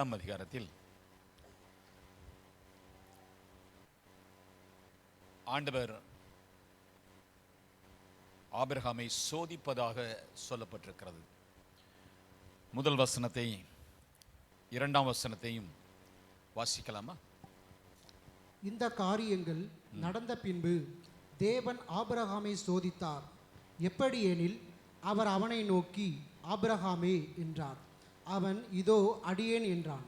அதிகாரத்தில் ஆண்டவர் ஆபிரகாமை சோதிப்பதாக சொல்லப்பட்டிருக்கிறது. முதல் வசனத்தை இரண்டாம் வசனத்தையும் வாசிக்கலாமா? இந்த காரியங்கள் நடந்த பின்பு தேவன் ஆபிரகாமை சோதித்தார். எப்படியெனில் அவர் அவனை நோக்கி, ஆபிரகாமே என்றார். அவன், இதோ அடியேன் என்றான்.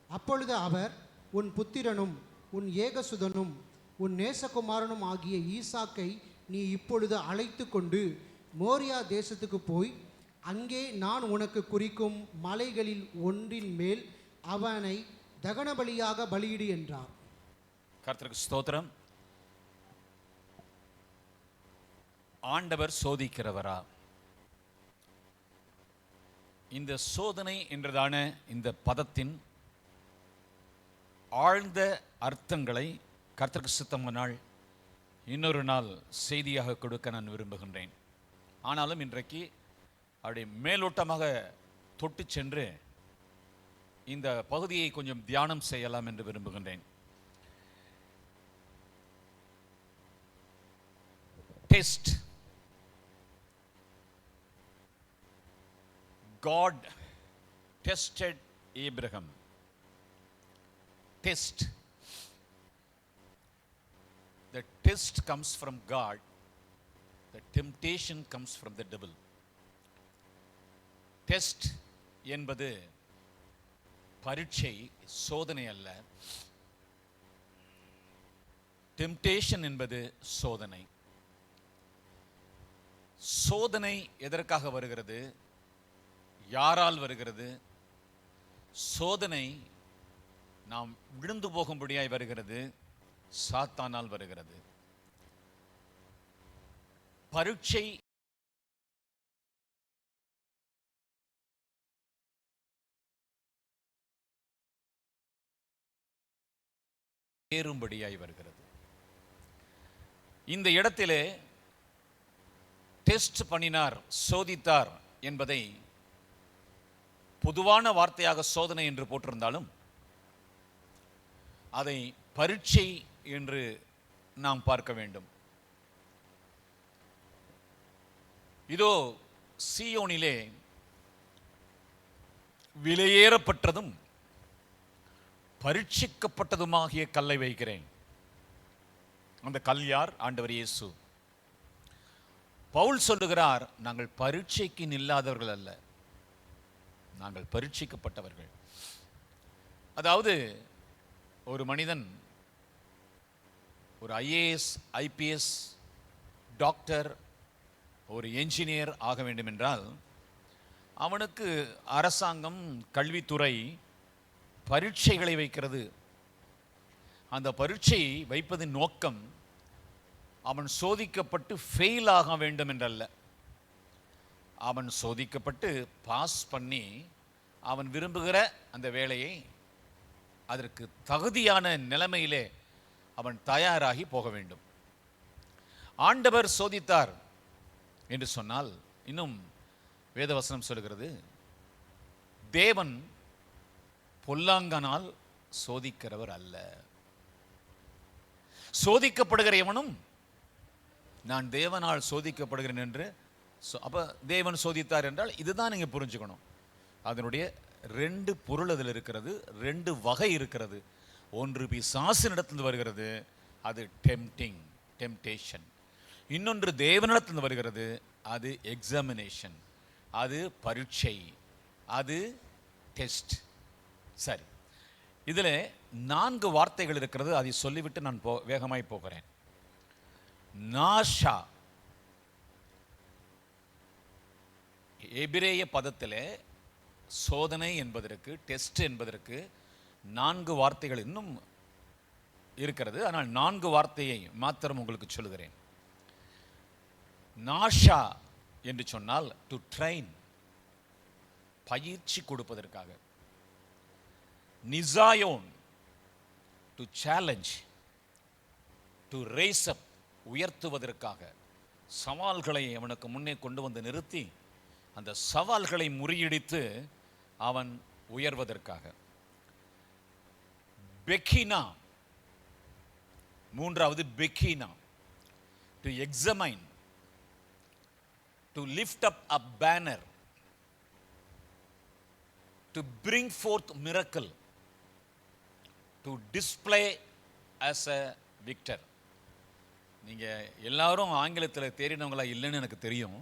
அப்பொழுது அவர், உன் புத்திரனும் உன் ஏகசுதனும் உன் நேசகுமாரனும் ஆகிய ஈசாக்கை நீ இப்பொழுது அழைத்து கொண்டு மோரியா தேசத்துக்கு போய் அங்கே நான் உனக்கு குறிக்கும் மலைகளில் ஒன்றின் மேல் அவனை தகனபலியாக பலியிடு என்றார். கர்த்தருக்கு ஸ்தோத்திரம். ஆண்டவர் சோதிக்கிறவரா? இந்த சோதனை என்றதான இந்த பதத்தின் ஆழ்ந்த அர்த்தங்களை கர்த்தருக்கு சித்தமானால் இன்னொரு நாள் செய்தியாக கொடுக்க நான் விரும்புகின்றேன். ஆனாலும் இன்றைக்கு அப்படி மேலோட்டமாக தொட்டு சென்று இந்த பகுதியை கொஞ்சம் தியானம் செய்யலாம் என்று விரும்புகின்றேன். Test. God tested Abraham. Test. The test comes from God. The temptation comes from the devil. Test என்பது பரீட்சை, சோதனை அல்ல. Temptation என்பது சோதனை. சோதனை எதற்காக வருகிறது? யாரால் வருகிறது? சோதனை நாம் விழுந்து போகும்படியாய் வருகிறது, சாத்தானால் வருகிறது. பரீட்சை ஏறும்படியாய் வருகிறது. இந்த இடத்திலே டெஸ்ட் பண்ணினார், சோதித்தார் என்பதை பொதுவான வார்த்தையாக சோதனை என்று போட்டிருந்தாலும் அதை பரீட்சை என்று நாம் பார்க்க வேண்டும். இதோ சீயோனிலே விலையேறப்பட்டதும் பரீட்சிக்கப்பட்டதுமாகிய கல்லை வைக்கிறேன். அந்த கல் யார்? ஆண்டவர் இயேசு. பவுல் சொல்லுகிறார், நாங்கள் பரீட்சைக்கு நில்லாதவர்கள் அல்ல, நாங்கள் பரீட்சிக்கப்பட்டவர்கள். அதாவது ஒரு மனிதன் ஒரு ஐஏஎஸ், ஐபிஎஸ், டாக்டர், ஒரு என்ஜினியர் ஆக வேண்டும் என்றால் அவனுக்கு அரசாங்கம், கல்வித்துறை பரீட்சைகளை வைக்கிறது. அந்த பரீட்சை வைப்பதின் நோக்கம் அவன் சோதிக்கப்பட்டு ஃபெயில் ஆக வேண்டும் என்றல்ல. அவன் சோதிக்கப்பட்டு பாஸ் பண்ணி அவன் விரும்புகிற அந்த வேலையை, அதற்கு தகுதியான நிலைமையிலே அவன் தயாராகி போக வேண்டும். ஆண்டவர் சோதித்தார் என்று சொன்னால், இன்னும் வேதவசனம் சொல்கிறது, தேவன் பொல்லாங்கனால் சோதிக்கிறவர் அல்ல. சோதிக்கப்படுகிற எவனும் நான் தேவனால் சோதிக்கப்படுகிறேன் என்று. அப்போ தேவன் சோதித்தார் என்றால் இதுதான் நீங்கள் புரிஞ்சுக்கணும். அதனுடைய ரெண்டு பொருள் அதில் இருக்கிறது, ரெண்டு வகை இருக்கிறது. ஒன்று பிசாசினிடத்திலிருந்து வருகிறது, அது டெம்டேஷன். இன்னொன்று தேவனிடத்திலிருந்து வருகிறது, அது எக்ஸாமினேஷன், அது பரீட்சை, அது டெஸ்ட். சரி, இதில் 4 வார்த்தைகள் இருக்கிறது. அதை சொல்லிவிட்டு நான் வேகமாய் போகிறேன். நாஷா, எபிரேய பதத்தில் சோதனை என்பதற்கு, டெஸ்ட் என்பதற்கு 4 வார்த்தைகள் இன்னும் இருக்கிறது. ஆனால் 4 வார்த்தையை மாத்திரம் உங்களுக்கு சொல்லுகிறேன். நாஷா என்று சொன்னால் டு ட்ரெயின், பயிற்சி கொடுப்பதற்காக. நிசாயோன், டு சேலஞ்ச், டு ரேஸ் அப், உயர்த்துவதற்காக. சவால்களை அவனுக்கு முன்னே கொண்டு வந்து நிறுத்தி அந்த சவால்களை முறியடித்து அவன் உயர்வதற்காக. பெக்கினா, மூன்றாவது பெக்கினா, to examine, to lift up a banner, to bring forth miracle, to display as a victor. நீங்கள் எல்லாரும் ஆங்கிலத்தில் தேறினவங்களா இல்லைன்னு எனக்கு தெரியும்,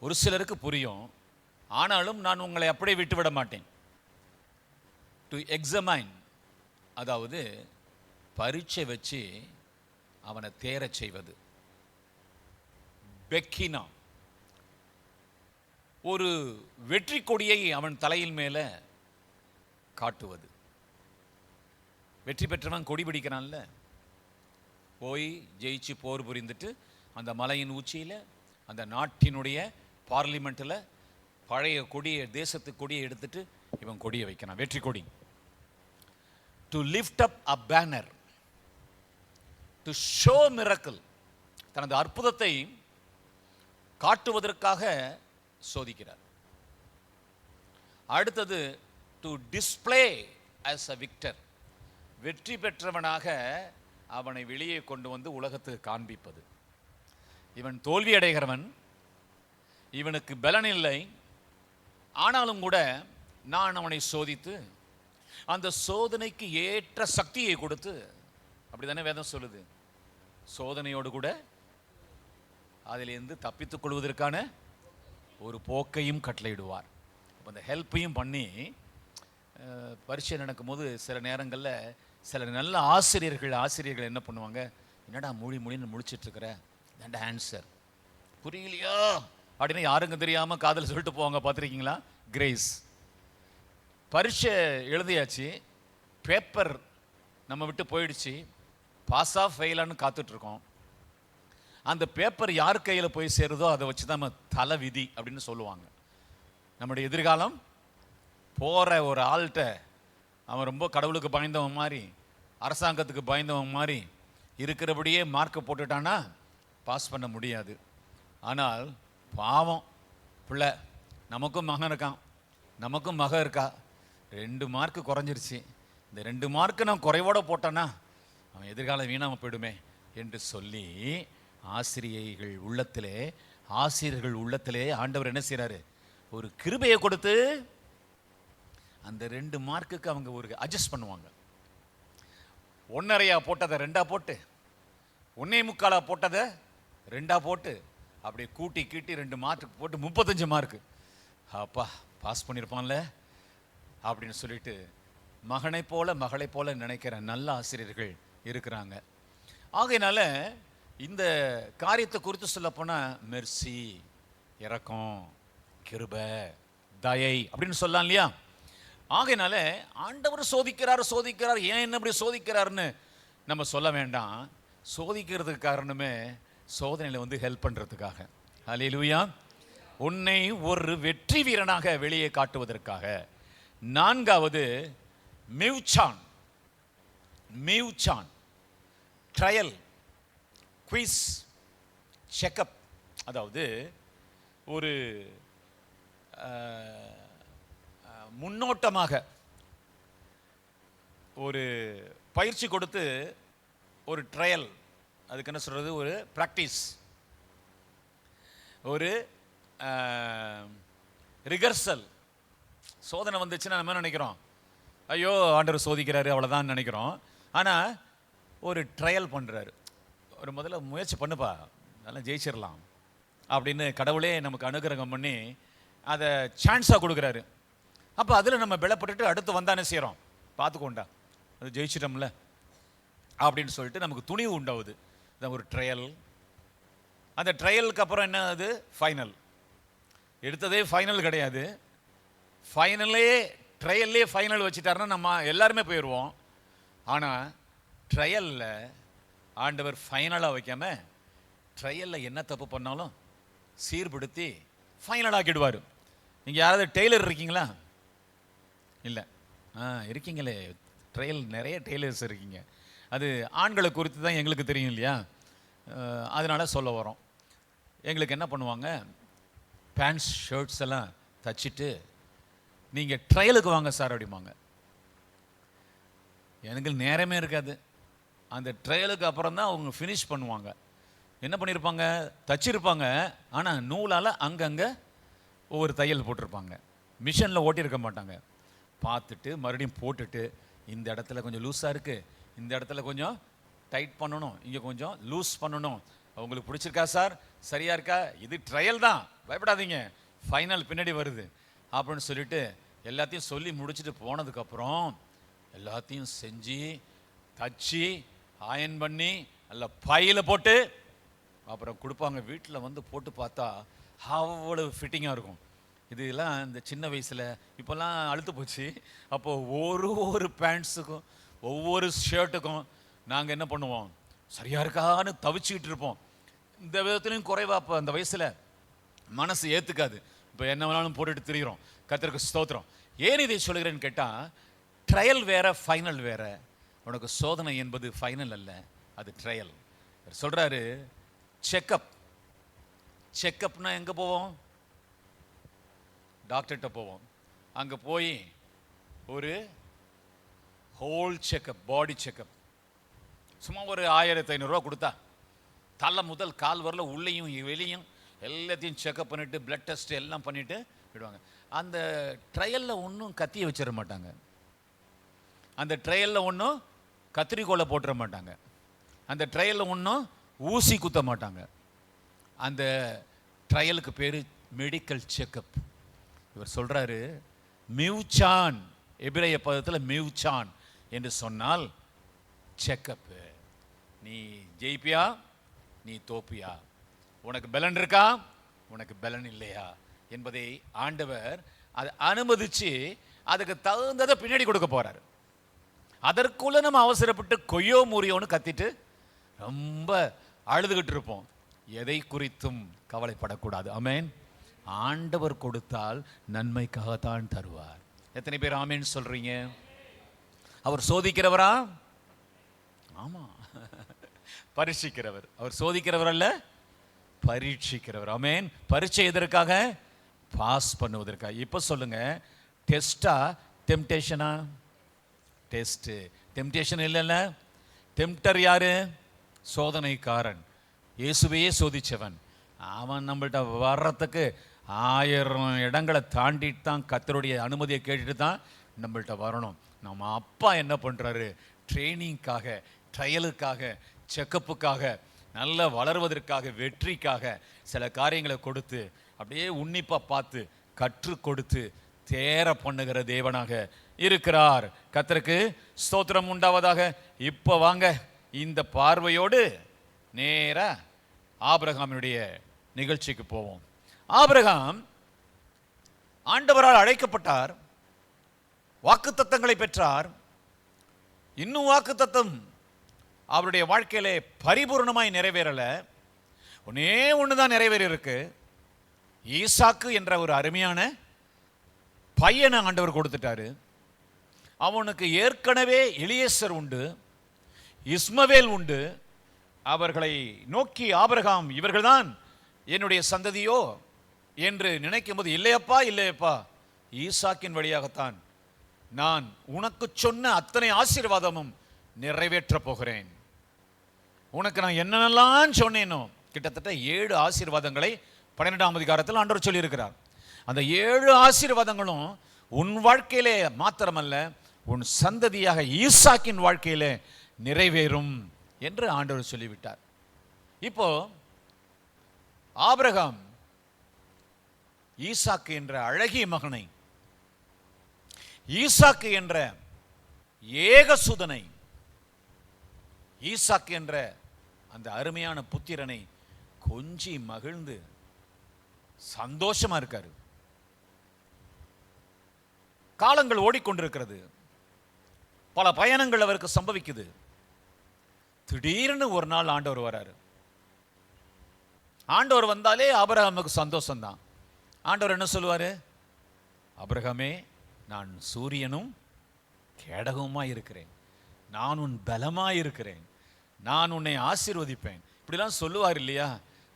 ஒரு சிலருக்கு புரியும். ஆனாலும் நான் உங்களை அப்படியே விட்டுவிட மாட்டேன். டு எக்ஸமைன், அதாவது பரீட்சை வச்சு அவனை தேரச் செய்வது. பெக்கினா, ஒரு வெற்றி கொடியை அவன் தலையில் மேலே காட்டுவது. வெற்றி பெற்றவன் கொடி பிடிக்கிறான்ல, போய் ஜெயிச்சு போர் புரிந்துட்டு அந்த மலையின் உச்சியில் அந்த நாட்டினுடைய பார்லிமெண்ட்டில் பழைய கொடியை, தேசத்து கொடியை எடுத்துட்டு இவன் கொடியை வைக்கிறான், வெற்றி கொடி. To lift up a banner, to show miracle, தனது அற்புதத்தை காட்டுவதற்காக சோதிக்கிறார். அடுத்தது to display as a Victor, வெற்றி பெற்றவனாக அவனை வெளியே கொண்டு வந்து உலகத்துக்கு காண்பிப்பது. இவன் தோல்வி அடைகிறவன், இவனுக்கு பலன் இல்லை, ஆனாலும் கூட நான் அவனை சோதித்து அந்த சோதனைக்கு ஏற்ற சக்தியை கொடுத்து, அப்படித்தானே வேதம் சொல்லுது, சோதனையோடு கூட அதிலிருந்து தப்பித்துக் கொள்வதற்கான ஒரு போக்கையும் கட்டளையிடுவார். அப்போ அந்த ஹெல்ப்பையும் பண்ணி பரீட்சை நடக்கும்போது சில நேரங்களில் சில நல்ல ஆசிரியர்கள் என்ன பண்ணுவாங்க, என்னடா மொழின்னு முழிச்சிட்ருக்கிற, இதாண்டா ஆன்சர், புரியலையா அப்படின்னு யாருக்கும் தெரியாமல் காதில் சொல்லிட்டு போவாங்க, பார்த்துருக்கீங்களா? கிரேஸ். பரீட்சை எழுதியாச்சு, பேப்பர் நம்ம விட்டு போயிடுச்சு, பாஸா ஃபெயிலான்னு காத்துட்ருக்கோம். அந்த பேப்பர் யார் கையில் போய் சேருதோ அதை வச்சு தான் நம்ம தலை விதி அப்படின்னு சொல்லுவாங்க. நம்முடைய எதிர்காலம் போகிற ஒரு ஆள்கிட்ட அவன் ரொம்ப கடவுளுக்கு பயந்தவன் மாதிரி, அரசாங்கத்துக்கு பயந்தவன் மாதிரி இருக்கிறபடியே மார்க்கை போட்டுட்டானா பாஸ் பண்ண முடியாது. ஆனால் பாவம் பிள்ளை, நமக்கும் மகன் இருக்கான், நமக்கும் மகன் இருக்கா, 2 மார்க்கு குறைஞ்சிருச்சு, இந்த 2 மார்க்கு நான் குறைவோட போட்டானா அவன் எதிர்காலம் வீணாமல் போயிடுமே என்று சொல்லி ஆசிரியர்கள் உள்ளத்திலே ஆண்டவர் என்ன செய்கிறாரு, ஒரு கிருபையை கொடுத்து அந்த 2 மார்க்குக்கு அவங்க ஒரு அட்ஜஸ்ட் பண்ணுவாங்க. 1.5 போட்டதை 2 போட்டு, 1.25 போட்டதை 2 போட்டு, அப்படியே கூட்டி கீட்டி 2 மார்க்கு போட்டு 35 மார்க்கு, அப்பா பாஸ் பண்ணியிருப்பான்ல அப்படின்னு சொல்லிட்டு மகனை போல மகளை போல நினைக்கிற நல்ல ஆசிரியர்கள் இருக்கிறாங்க. ஆகையினால இந்த காரியத்தை குறித்து சொல்லப்போனால் மெர்சி, இரக்கம், கிருபை, தயை அப்படின்னு சொல்லலாம் இல்லையா? ஆகையினால ஆண்டவர் சோதிக்கிறார், ஏன் என்ன இப்படி சோதிக்கிறாருன்னு நம்ம சொல்ல வேண்டாம். சோதிக்கிறதுக்கு காரணமே சோதனையில் வந்து ஹெல்ப் பண்ணுறதுக்காக. ஹல்லேலூயா. உன்னை ஒரு வெற்றி வீரனாக வெளியே காட்டுவதற்காக. 4வது மிவ்சான், ட்ரையல், குவிஸ், செக்கப். அதாவது ஒரு முன்னோட்டமாக ஒரு பயிற்சி கொடுத்து ஒரு ட்ரையல், அதுக்கு என்ன சொல்கிறது, ஒரு ப்ராக்டிஸ், ஒரு ரிகர்சல். சோதனை வந்துச்சுன்னா நம்ம நினைக்கிறோம், ஐயோ ஆண்டவர் சோதிக்கிறாரு அவ்வளோதான் நினைக்கிறோம். ஆனால் ஒரு ட்ரையல் பண்ணுறாரு, ஒரு முதல்ல முயற்சி பண்ணுப்பா, நல்லா ஜெயிச்சிடலாம் அப்படின்னு கடவுளே நமக்கு அனுகிரகம் பண்ணி அதை சான்ஸாக கொடுக்குறாரு. அப்போ அதில் நம்ம பலப்பட்டுட்டு அடுத்து வந்தானே செய்கிறோம், பார்த்துக்கோண்டா அது ஜெயிச்சிட்டோம்ல அப்படின்னு சொல்லிட்டு நமக்கு துணிவு உண்டாகுது. இதான் ஒரு ட்ரையல். அந்த ட்ரையலுக்கு அப்புறம் என்ன ஆகுது, ஃபைனல். எடுத்ததே ஃபைனல் கிடையாது, ட்ரையல்லே ஃபைனல் வச்சுட்டாருன்னா நம்ம எல்லாருமே போயிடுவோம். ஆனால் ட்ரையலில் ஆண்டவர் ஃபைனலாக வைக்காம ட்ரையலில் என்ன தப்பு பண்ணாலும் சீர்படுத்தி ஃபைனலாக்கிடுவார். நீங்கள் யாராவது டெய்லர் இருக்கீங்களா? இல்லை, இருக்கீங்களே, ட்ரையல் நிறைய டெய்லர்ஸ் இருக்கீங்க. அது ஆண்களை குறித்து தான் எங்களுக்கு தெரியும் இல்லையா? அதனால் சொல்ல வரோம். எங்களுக்கு என்ன பண்ணுவாங்க, பேண்ட்ஸ் ஷர்ட்ஸ் எல்லாம் தச்சுட்டு நீங்கள் ட்ரையலுக்கு வாங்க சார் அப்படிம்பாங்க. எனக்கு நேரமே இருக்காது. அந்த ட்ரையலுக்கு அப்புறம் தான் அவங்க ஃபினிஷ் பண்ணுவாங்க. என்ன பண்ணியிருப்பாங்க, தச்சிருப்பாங்க, ஆனால் நூலால் அங்கங்கே ஒவ்வொரு தையல் போட்டிருப்பாங்க. மிஷினில் ஓட்டியிருக்க மாட்டாங்க. பார்த்துட்டு மறுபடியும் போட்டுட்டு, இந்த இடத்துல கொஞ்சம் லூஸாக இருக்குது, இந்த இடத்துல கொஞ்சம் டைட் பண்ணணும், இங்கே கொஞ்சம் லூஸ் பண்ணணும், உங்களுக்கு பிடிச்சிருக்கா சார், சரியா இருக்கா, இது ட்ரையல் தான், பயப்படாதீங்க, ஃபைனல் பின்னாடி வருது அப்படின்னு சொல்லிட்டு எல்லாத்தையும் சொல்லி முடிச்சுட்டு போனதுக்கப்புறம் எல்லாத்தையும் செஞ்சு தச்சு அயன் பண்ணி நல்ல பையில் போட்டு அப்புறம் கொடுப்பாங்க. வீட்டில் வந்து போட்டு பார்த்தா அவ்வளவு ஃபிட்டிங்காக இருக்கும். இதெல்லாம் இந்த சின்ன வயசில், இப்போல்லாம் அழுத்து போச்சு. அப்போது ஒரு பேண்ட்ஸுக்கும் ஒவ்வொரு ஷர்ட்டுக்கும் நாங்கள் என்ன பண்ணுவோம், சரியாக இருக்கான்னு தவிச்சுக்கிட்டு இருப்போம். இந்த விதத்துலையும் குறைவா அப்போ அந்த வயசில் மனசு ஏற்றுக்காது. இப்போ என்ன வேணாலும் போட்டுட்டு திரிகிறோம். கர்த்தருக்கு ஸ்தோத்திரம். ஏன் இதை சொல்கிறேன்னு கேட்டால், ட்ரையல் வேற, ஃபைனல் வேற. உனக்கு சோதனை என்பது ஃபைனல் அல்ல, அது ட்ரையல். சொல்கிறாரு செக்கப். செக்கப்னா எங்கே போவோம், டாக்டர்கிட்ட போவோம். அங்கே போய் ஒரு ஹோல் செக்கப், பாடி செக்கப், சும்மா ஒரு 1500 ரூபா கொடுத்தா தலை முதல் கால் வரல உள்ளேயும் வெளியும் எல்லாத்தையும் செக்கப் பண்ணிவிட்டு பிளட் டெஸ்ட் எல்லாம் பண்ணிவிட்டு விடுவாங்க. அந்த ட்ரையலில் ஒன்றும் கத்தியை வச்சிட மாட்டாங்க, அந்த ட்ரையலில் ஒன்றும் கத்திரிக்கோலை போட்டுற மாட்டாங்க, அந்த ட்ரையலில் ஒன்றும் ஊசி குத்த மாட்டாங்க. அந்த ட்ரையலுக்கு பேர் மெடிக்கல் செக்கப். இவர் சொல்கிறாரு மிவ்சான், எபிரேய பதத்தில் மிவ்சான் என்று சொன்னால் செக்கப்பு. நீ ஜெயிப்பியா, நீ தோப்பியா, உனக்கு பலன் இருக்கா, உனக்கு பலன் இல்லையா என்பதை ஆண்டவர் அதை அனுமதிச்சு அதுக்கு தகுந்ததை பின்னாடி கொடுக்க போறாரு. அதற்குள்ள நம்ம அவசரப்பட்டு கொய்யோ முறியோன்னு கத்திட்டு ரொம்ப அழுதுகிட்டு இருப்போம். எதை குறித்தும் கவலைப்படக்கூடாது. ஆமேன். ஆண்டவர் கொடுத்தால் நன்மைக்காகத்தான் தருவார். எத்தனை பேர் ஆமேன் சொல்றீங்க? அவர் சோதிக்கிறவரா? ஆமா, பரீட்சிக்கிறவர். அவர் சோதிக்கிறவர் அல்ல, பரீட்சிக்கிறவர். ஆமேன். பரீட்சை எதற்காக? பாஸ் பண்ணுவதற்காக. இப்போ சொல்லுங்க, டெஸ்டா டெம்டேஷனா? டெஸ்ட். டெம்டேஷன் இல்லைல்ல. டெம்டர் யாரு? சோதனைக்காரன். இயேசுவையே சோதிச்சவன். அவன் நம்மள்கிட்ட வர்றதுக்கு 1000 இடங்களை தாண்டிட்டு தான், கர்த்தருடைய அனுமதியை கேட்டுட்டு தான் நம்மள்கிட்ட வரணும். நம்ம அப்பா என்ன பண்ணுறாரு, ட்ரைனிங்காக, ட்ரையலுக்காக, செக்கப்புக்காக, நல்லா வளர்வதற்காக, வெற்றிக்காக சில காரியங்களை கொடுத்து அப்படியே உன்னிப்பாக பார்த்து கற்றுக் கொடுத்து தேர பண்ணுகிற தேவனாக இருக்கிறார். கர்த்தருக்கு ஸ்தோத்திரம் உண்டாவதாக. இப்போ வாங்க, இந்த பார்வையோடு நேரா ஆபிரகாமினுடைய நிகழ்ச்சிக்கு போவோம். ஆபிரகாம் ஆண்டவரால் அழைக்கப்பட்டார், வாக்குத்தத்தங்களை பெற்றார். இன்னும் வாக்குத்தத்தம் அவருடைய வாழ்க்கையிலே பரிபூர்ணமாய் நிறைவேறல. ஒன்னே ஒண்ணுதான் நிறைவேறி இருக்கு. ஈசாக்கு என்ற ஒரு அருமையான பையனை ஆண்டவர் கொடுத்துட்டாரு. அவனுக்கு ஏற்கனவே எலியேசர் உண்டு, இஸ்மவேல் உண்டு. அவர்களை நோக்கி ஆபிரகாம் இவர்கள்தான் என்னுடைய சந்ததியோ என்று நினைக்கும் போது, இல்லையப்பா இல்லையப்பா, ஈசாக்கின் வழியாகத்தான் நான் உனக்கு சொன்ன அத்தனை ஆசீர்வாதமும் நிறைவேற்ற போகிறேன். உனக்கு நான் என்னென்னலாம் சொன்னேனோ, கிட்டத்தட்ட 7 ஆசீர்வாதங்களை 12ஆம் அதிகாரத்தில் ஆண்டவர் சொல்லியிருக்கிறார். அந்த 7 ஆசீர்வாதங்களும் உன் வாழ்க்கையிலே மாத்திரமல்ல, உன் சந்ததியாக ஈசாக்கின் வாழ்க்கையிலே நிறைவேறும் என்று ஆண்டவர் சொல்லிவிட்டார். இப்போ ஆபிரகாம் ஈசாக்கு என்ற அழகிய மகனை, ஈசாக்கு என்ற ஏகசுதனை, ஈசாக்கு என்ற அந்த அருமையான புத்திரனை கொஞ்சி மகிழ்ந்து சந்தோஷமா இருக்காரு. காலங்கள் ஓடிக்கொண்டிருக்கிறது, பல பயணங்கள் அவருக்கு சம்பவிக்குது. திடீர்னு ஒரு நாள் ஆண்டவர் வராரு. ஆண்டவர் வந்தாலே ஆபிரகாமுக்கு சந்தோஷம்தான். ஆண்டவர் என்ன சொல்லுவாரு? ஆபிரகாமே, நான் சூரியனும் கேடகமுமாய் இருக்கிறேன், நான் உன் பலமாய் இருக்கிறேன், நான் உன்னை ஆசீர்வதிப்பேன், இப்படிலாம் சொல்லுவார் இல்லையா?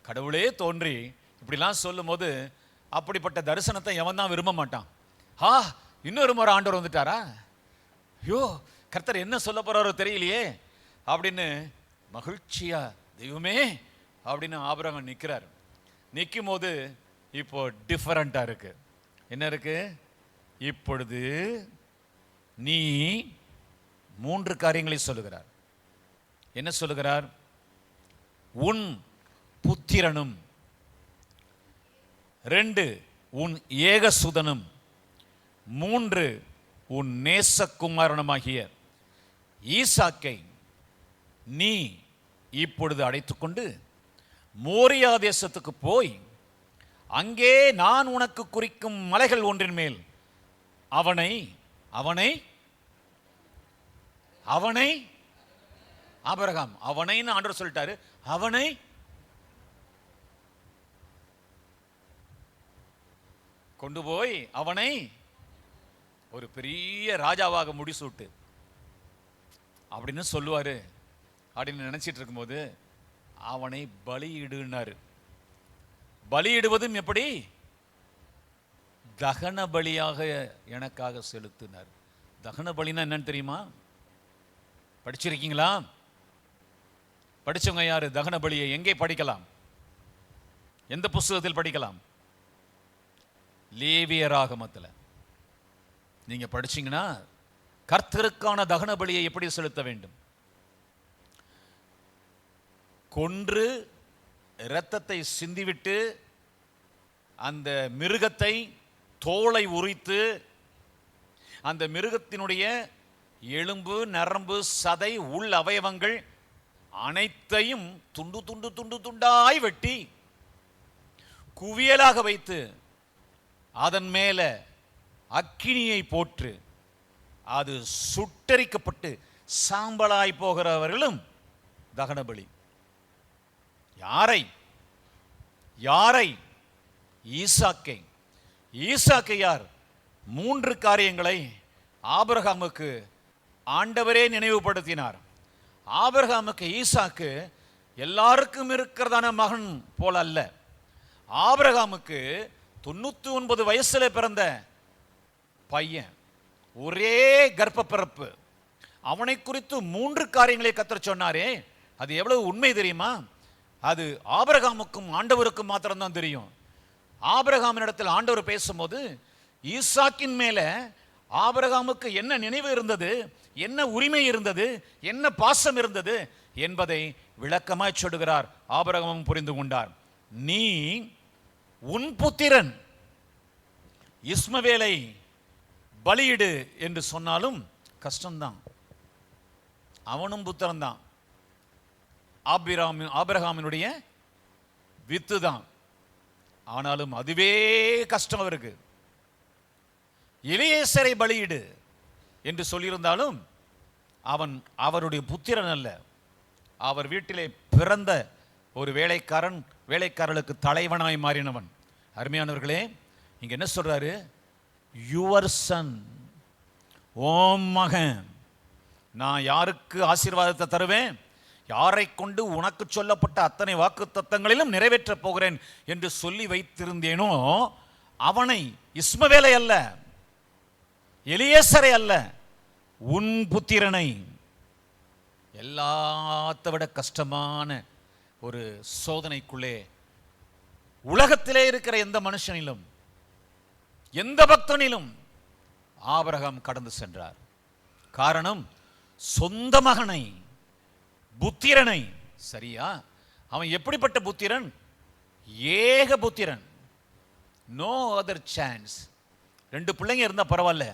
கடவுளே தோன்றி இப்படிலாம் சொல்லும் போது அப்படிப்பட்ட தரிசனத்தை எவன் தான் விரும்ப மாட்டான்? இன்னொரு முறை ஆண்டவர் வந்துட்டாரா? ஐயோ, கர்த்தர் என்ன சொல்ல போறாரோ தெரியலையே அப்படின்னு மகிழ்ச்சியா, தெய்வமே அப்படின்னு ஆபிரகாம் நிற்கிறார். நிற்கும் போது இப்போ டிஃபரண்டா இருக்கு. என்ன இருக்கு? இப்பொழுது நீ 3 காரியங்களை சொல்லுகிறார். என்ன சொல்லுகிறார்? உன் புத்திரனும், 2 உன் ஏகசுதனும், 3 உன் நேசகுமாரனுமாகிய ஈசாக்கை நீ இப்பொழுது அழைத்துக்கொண்டு மோரியா தேசத்துக்கு போய் அங்கே நான் உனக்கு குறிக்கும் மலைகள் ஒன்றின் மேல் அவனை அவனை அவனை ஆபிரகாம் அவனைன்னு ஆண்டவர் சொல்லிட்டாரு. அவனை கொண்டு போய் அவனை ஒரு பெரிய ராஜாவாக முடிசூட்டு அப்படின்னு சொல்லுவாரு அப்படின்னு நினைச்சிட்டு இருக்கும்போது அவனை பலியிடுனாரு. பலியிடுவதும் எப்படி? தகன பலியாக எனக்காக செலுத்தினார். தகன பலினா என்னன்னு தெரியுமா? படிச்சிருக்கீங்களா? படிச்சவங்க யாரு? தகன பலியை எங்கே படிக்கலாம்? எந்த புஸ்தகத்தில் படிக்கலாம்? லேவியராகமத்தில் நீங்க படிச்சீங்கன்னா கர்த்தருக்கான தகன பலியை எப்படி செலுத்த வேண்டும்? கொன்று இரத்தத்தை சிந்திவிட்டு அந்த மிருகத்தை தோலை உரித்து அந்த மிருகத்தினுடைய எலும்பு, நரம்பு, சதை, உள் அவயவங்கள் அனைத்தையும் துண்டு துண்டு துண்டு துண்டாய் வெட்டி குவியலாக வைத்து அதன் மேல அக்கினியை போட்டு அது சுட்டரிக்கப்பட்டு சாம்பலாய் போகிறவர்களும் தகனபலி. யாரை? யாரை? ஈசாக்கை. ஈசாக்கை யார்? 3 காரியங்களை ஆபிரகாமுக்கு ஆண்டவரே நினைவுபடுத்தினார். ஆபிரகாமுக்கு ஈசாக்கு எல்லாருக்கும் இருக்கிறதான மகன் போல அல்ல. ஆபிரகாமுக்கு 99 வயசுல பிறந்த பையன், ஒரே கர்ப்ப பிறப்பு. அவனை குறித்து 3 காரியங்களை கர்த்தர் சொன்னாரே, அது எவ்வளவு உண்மை தெரியுமா? அது ஆபிரகாமுக்கும் ஆண்டவருக்கும் மாத்திரம்தான் தெரியும். ஆபிரகாமின் இடத்தில் ஆண்டவர் பேசும்போது ஈசாக்கின் மேல ஆபிரகாமுக்கு என்ன நினைவு இருந்தது, என்ன உரிமை இருந்தது, என்ன பாசம் இருந்தது என்பதை விளக்கமாய் சொல்லுகிறார். ஆபிரகாமும் புரிந்து கொண்டார். நீ உன் புத்திரன் இஸ்மவேலை பலியிடு என்று சொன்னாலும் கஷ்டம்தான். அவனும் புத்திரன் தான், ஆபிரகாமினுடைய வித்து தான். ஆனாலும் அதுவே கஷ்டம் அவருக்கு. எலியேசரை பலியிடு என்று சொல்லியிருந்தாலும் அவன் அவருடைய புத்திரன் அல்ல, அவர் வீட்டிலே பிறந்த ஒரு வேலைக்காரர்களுக்கு தலைவனாய் மாறினவன். அருமையானவர்களே, இங்க என்ன சொல்றாரு? யுவர் சன், ஓம் மகன், நான் யாருக்கு ஆசீர்வாதத்தை தருவேன், யாரை கொண்டு உனக்கு சொல்லப்பட்ட அத்தனை வாக்கு தத்தங்களிலும் நிறைவேற்றப் போகிறேன் என்று சொல்லி வைத்திருந்தேனோ அவனை, இஸ்மவேலை அல்ல, எலியேசரை அல்ல, உன் புத்திரனை. எல்லாத்த விட கஷ்டமான ஒரு சோதனைக்குள்ளே உலகத்திலே இருக்கிற எந்த மனுஷனிலும் எந்த பக்தனிலும் ஆபிரகாம் கடந்து சென்றார். காரணம், சொந்த மகனை, புத்திரனை. சரியா? அவன் எப்படிப்பட்ட புத்திரன்? ஏக புத்திரன், நோ அதர் சான்ஸ். 2 பிள்ளைங்க இருந்தா பரவாயில்ல,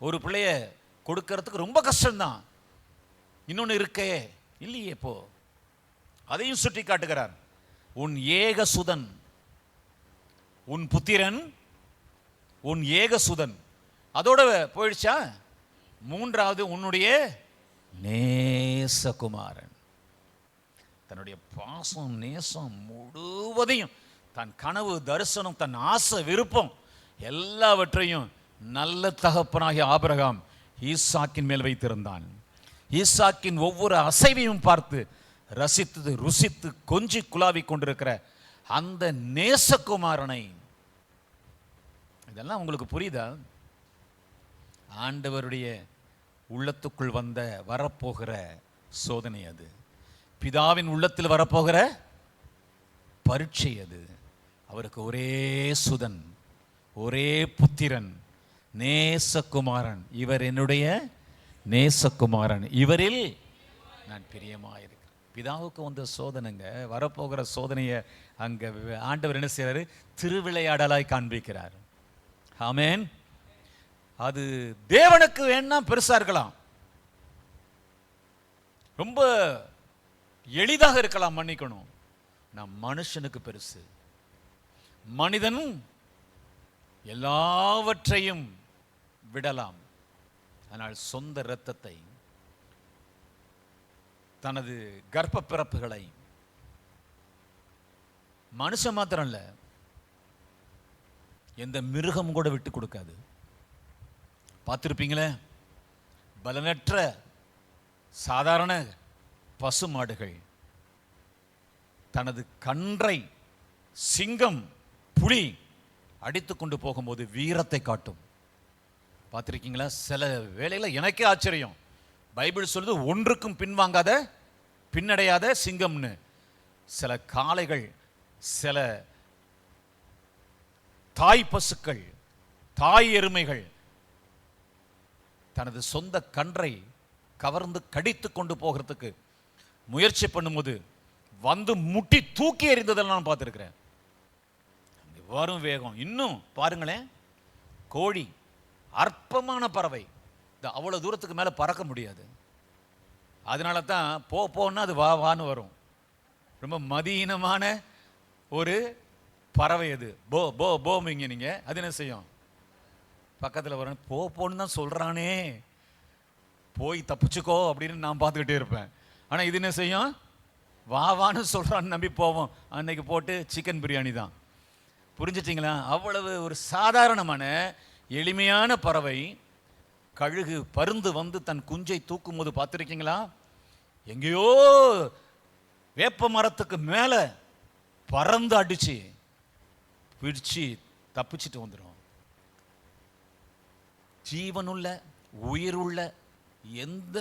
ஒரு பிள்ளைய கொடுக்கறதுக்கு ரொம்ப கஷ்டம்தான். இன்னொன்னு இருக்கே இல்லையே. இப்போ அதையும் சுட்டி காட்டுகிறார். உன் ஏக சுதன், உன் புத்திரன், உன் ஏக சுதன். அதோட போயிடுச்சா? 3வது உன்னுடைய நேசகுமாரன். தன்னுடைய பாசம், நேசம் முழுவதையும், தன் கனவு, தரிசனம், தன் ஆசை, விருப்பம் எல்லாவற்றையும் நல்ல தகப்பனாகிய ஆபிரகாம் ஈசாக்கின் மேல் வைத்திருந்தான். ஈசாக்கின் ஒவ்வொரு அசைவையும் பார்த்து ரசித்து ருசித்து கொஞ்சி குலாவி கொண்டிருக்கிற அந்த நேசகுமாரனை. இதெல்லாம் உங்களுக்கு புரியுதா? ஆண்டவருடைய உள்ளத்துக்குள் வரப்போகிற சோதனை அது. பிதாவின் உள்ளத்தில் வரப்போகிற பரீட்சை அது. அவருக்கு ஒரே சுதன், ஒரே புத்திரன், நேசகுமாரன். இவர் என்னுடைய நேசகுமாரன், இவரில் நான் பிரியமாயிருக்கிறேன். பிதாவுக்கு வந்த சோதனைங்க, வரப்போகிற சோதனையை அங்க ஆண்டவர் என்ன செய்யறாரு? திருவிளையாடலாய் காண்பிக்கிறார். ஆமென். அது தேவனுக்கு வேணா பெருசா இருக்கலாம், ரொம்ப எளிதாக இருக்கலாம், மன்னிக்கணும். நான் மனுஷனுக்கு பெருசு. மனிதன் எல்லாவற்றையும் விடலாம், ஆனால் சொந்த இரத்தத்தை, தனது கர்ப்ப பிறப்புகளை, மனுஷன் மாத்திரம் இல்ல, எந்த மிருகம் கூட விட்டு கொடுக்காது. பார்த்திருப்பீங்களே, பலனற்ற சாதாரண பசு மாடுகள் தனது கன்றை சிங்கம், புலி அடித்து கொண்டு போகும்போது வீரத்தை காட்டும். பார்த்திருக்கீங்களா? சில வேளையில எனக்கே ஆச்சரியம். பைபிள் சொல்லுது ஒன்றுக்கும் பின்வாங்காத பின்னடையாத சிங்கம்னு. சில காளைகள், சில தாய் பசுக்கள், தாய் எருமைகள் தனது சொந்த கன்றை கவர்ந்து கடித்து கொண்டு போகிறதுக்கு முயற்சி பண்ணும்போது வந்து முட்டி தூக்கி எறிந்ததெல்லாம் நான் பார்த்துருக்கிறேன். வரும் வேகம் இன்னும் பாருங்களேன். கோழி அற்பமான பறவை, அவ்வளவு தூரத்துக்கு மேல பறக்க முடியாது. அதனால தான் போன்னா அது வா வான்னு வரும். ரொம்ப மதியீனமான ஒரு பறவை அது. போ போ போமிங்க நீங்க. அது என்ன செய்யும்? பக்கத்தில் வர போன்னு தான் சொல்றானே, போய் தப்பிச்சுக்கோ அப்படின்னு நான் பார்த்துக்கிட்டே இருப்பேன். ஆனா இது என்ன செய்யும்? வான்னு சொல்றான்னு நம்பி போவோம். அன்னைக்கு போட்டு சிக்கன் பிரியாணி தான். புரிஞ்சிட்டிங்களா? அவ்வளவு ஒரு சாதாரணமான எளிமையான பறவை. கழுகு பருந்து வந்து தன் குஞ்சை தூக்கும் போது பார்த்துருக்கீங்களா? எங்கேயோ வேப்ப மரத்துக்கு மேல பறந்து அடிச்சு பிடிச்சு தப்பிச்சுட்டு வந்துடும். ஜீவனுள்ள உயிருள்ள எந்த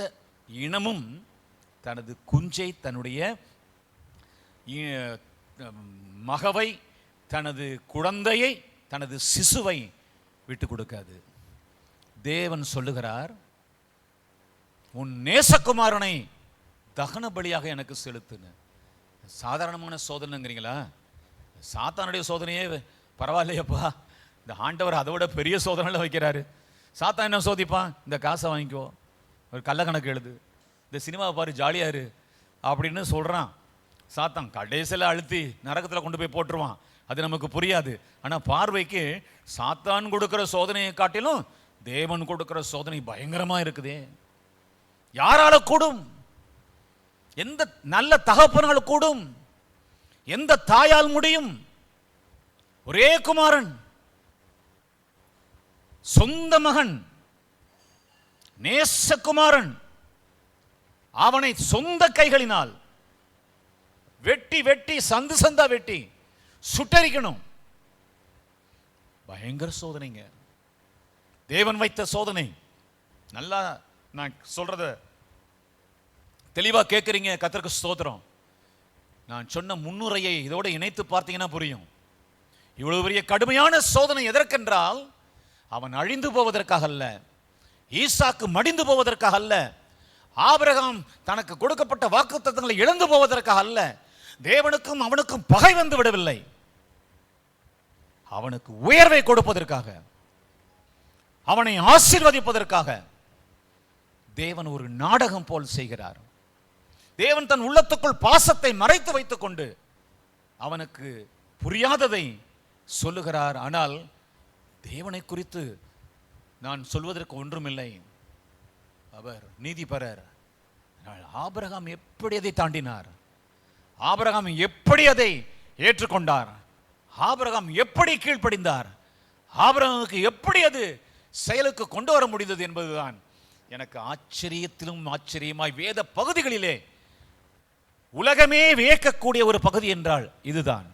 இனமும் தனது குஞ்சை, தன்னுடைய மகவை, தனது குழந்தையை, தனது சிசுவை விட்டு கொடுக்காது. தேவன் சொல்லுகிறார், உன் நேசகுமாரனை தகன பலியாக எனக்கு செலுத்துன்னு. சாதாரணமான சோதனைங்கிறீங்களா? சாத்தானுடைய சோதனையே பரவாயில்லையப்பா, இந்த ஆண்டவர் அதை விட பெரிய சோதனையில் வைக்கிறாரு. சாத்தான் என்ன சோதிப்பான்? இந்த காசை வாங்கிக்கோ, ஒரு கள்ள கணக்கு எழுது, இந்த சினிமாவை பாரு, ஜாலியா இரு அப்படின்னு சொல்றான். சாத்தான் கடைசியில் அழுத்தி நரகத்தில் கொண்டு போய் போட்டுருவான். அது நமக்கு புரியாது. ஆனால் பார்வைக்கு சாத்தான் கொடுக்கிற சோதனையை காட்டிலும் தேவன் கொடுக்கிற சோதனை பயங்கரமா இருக்குதே. யாரால கூடும்? எந்த நல்ல தகப்பனால் கூடும்? எந்த தாயால் முடியும்? ஒரே குமாரன், சொந்த மகன், நேசகுமாரன், அவனை சொந்த கைகளினால் வெட்டி வெட்டி சந்து சந்தா வெட்டி சுட்டரிக்கணும். பயங்கர சோதனைங்க, தேவன் வைத்த சோதனை. நல்லா நான் சொல்றத தெளிவா கேட்குறீங்க. கர்த்தருக்கு ஸ்தோத்திரம். நான் சொன்ன முன்னுரையை இதோடு இணைத்து பார்த்தீங்கன்னா புரியும். இவ்வளவு பெரிய கடுமையான சோதனை எதற்கென்றால், அவன் அழிந்து போவதற்காக அல்ல, ஈசாக்கு மடிந்து போவதற்காக அல்ல, ஆபிரகாம் தனக்கு கொடுக்கப்பட்ட வாக்குத்தத்தங்களை இழந்து போவதற்காக அல்ல, தேவனுக்கும் அவனுக்கும் பகை வந்து விடவில்லை, அவனுக்கு உயர்வை கொடுப்பதற்காக, அவனை ஆசீர்வதிப்பதற்காக தேவன் ஒரு நாடகம் போல் செய்கிறார். தேவன் தன் உள்ளத்துக்குள் பாசத்தை மறைத்து வைத்துக் கொண்டு அவனுக்கு புரியாததை சொல்லுகிறார். ஆனால் தேவனை குறித்து நான் சொல்வதற்கு ஒன்றுமில்லை. அவர் நீதிபரர். ஆபிரகாம் எப்படி அதை தாண்டினார்? ஆபிரகாம் எப்படி அதை ஏற்றுக்கொண்டார்? ஆபிரகாம் எப்படி கீழ்ப்படிந்தார்? ஆபிரகாமுக்கு எப்படி அது செயலுக்கு கொண்டு வர முடிந்தது என்பதுதான் எனக்கு ஆச்சரியத்திலும் ஆச்சரியமாய் வேத பகுதிகளிலே உலகமே வியக்கக்கூடிய ஒரு பகுதி என்றால் இதுதான்.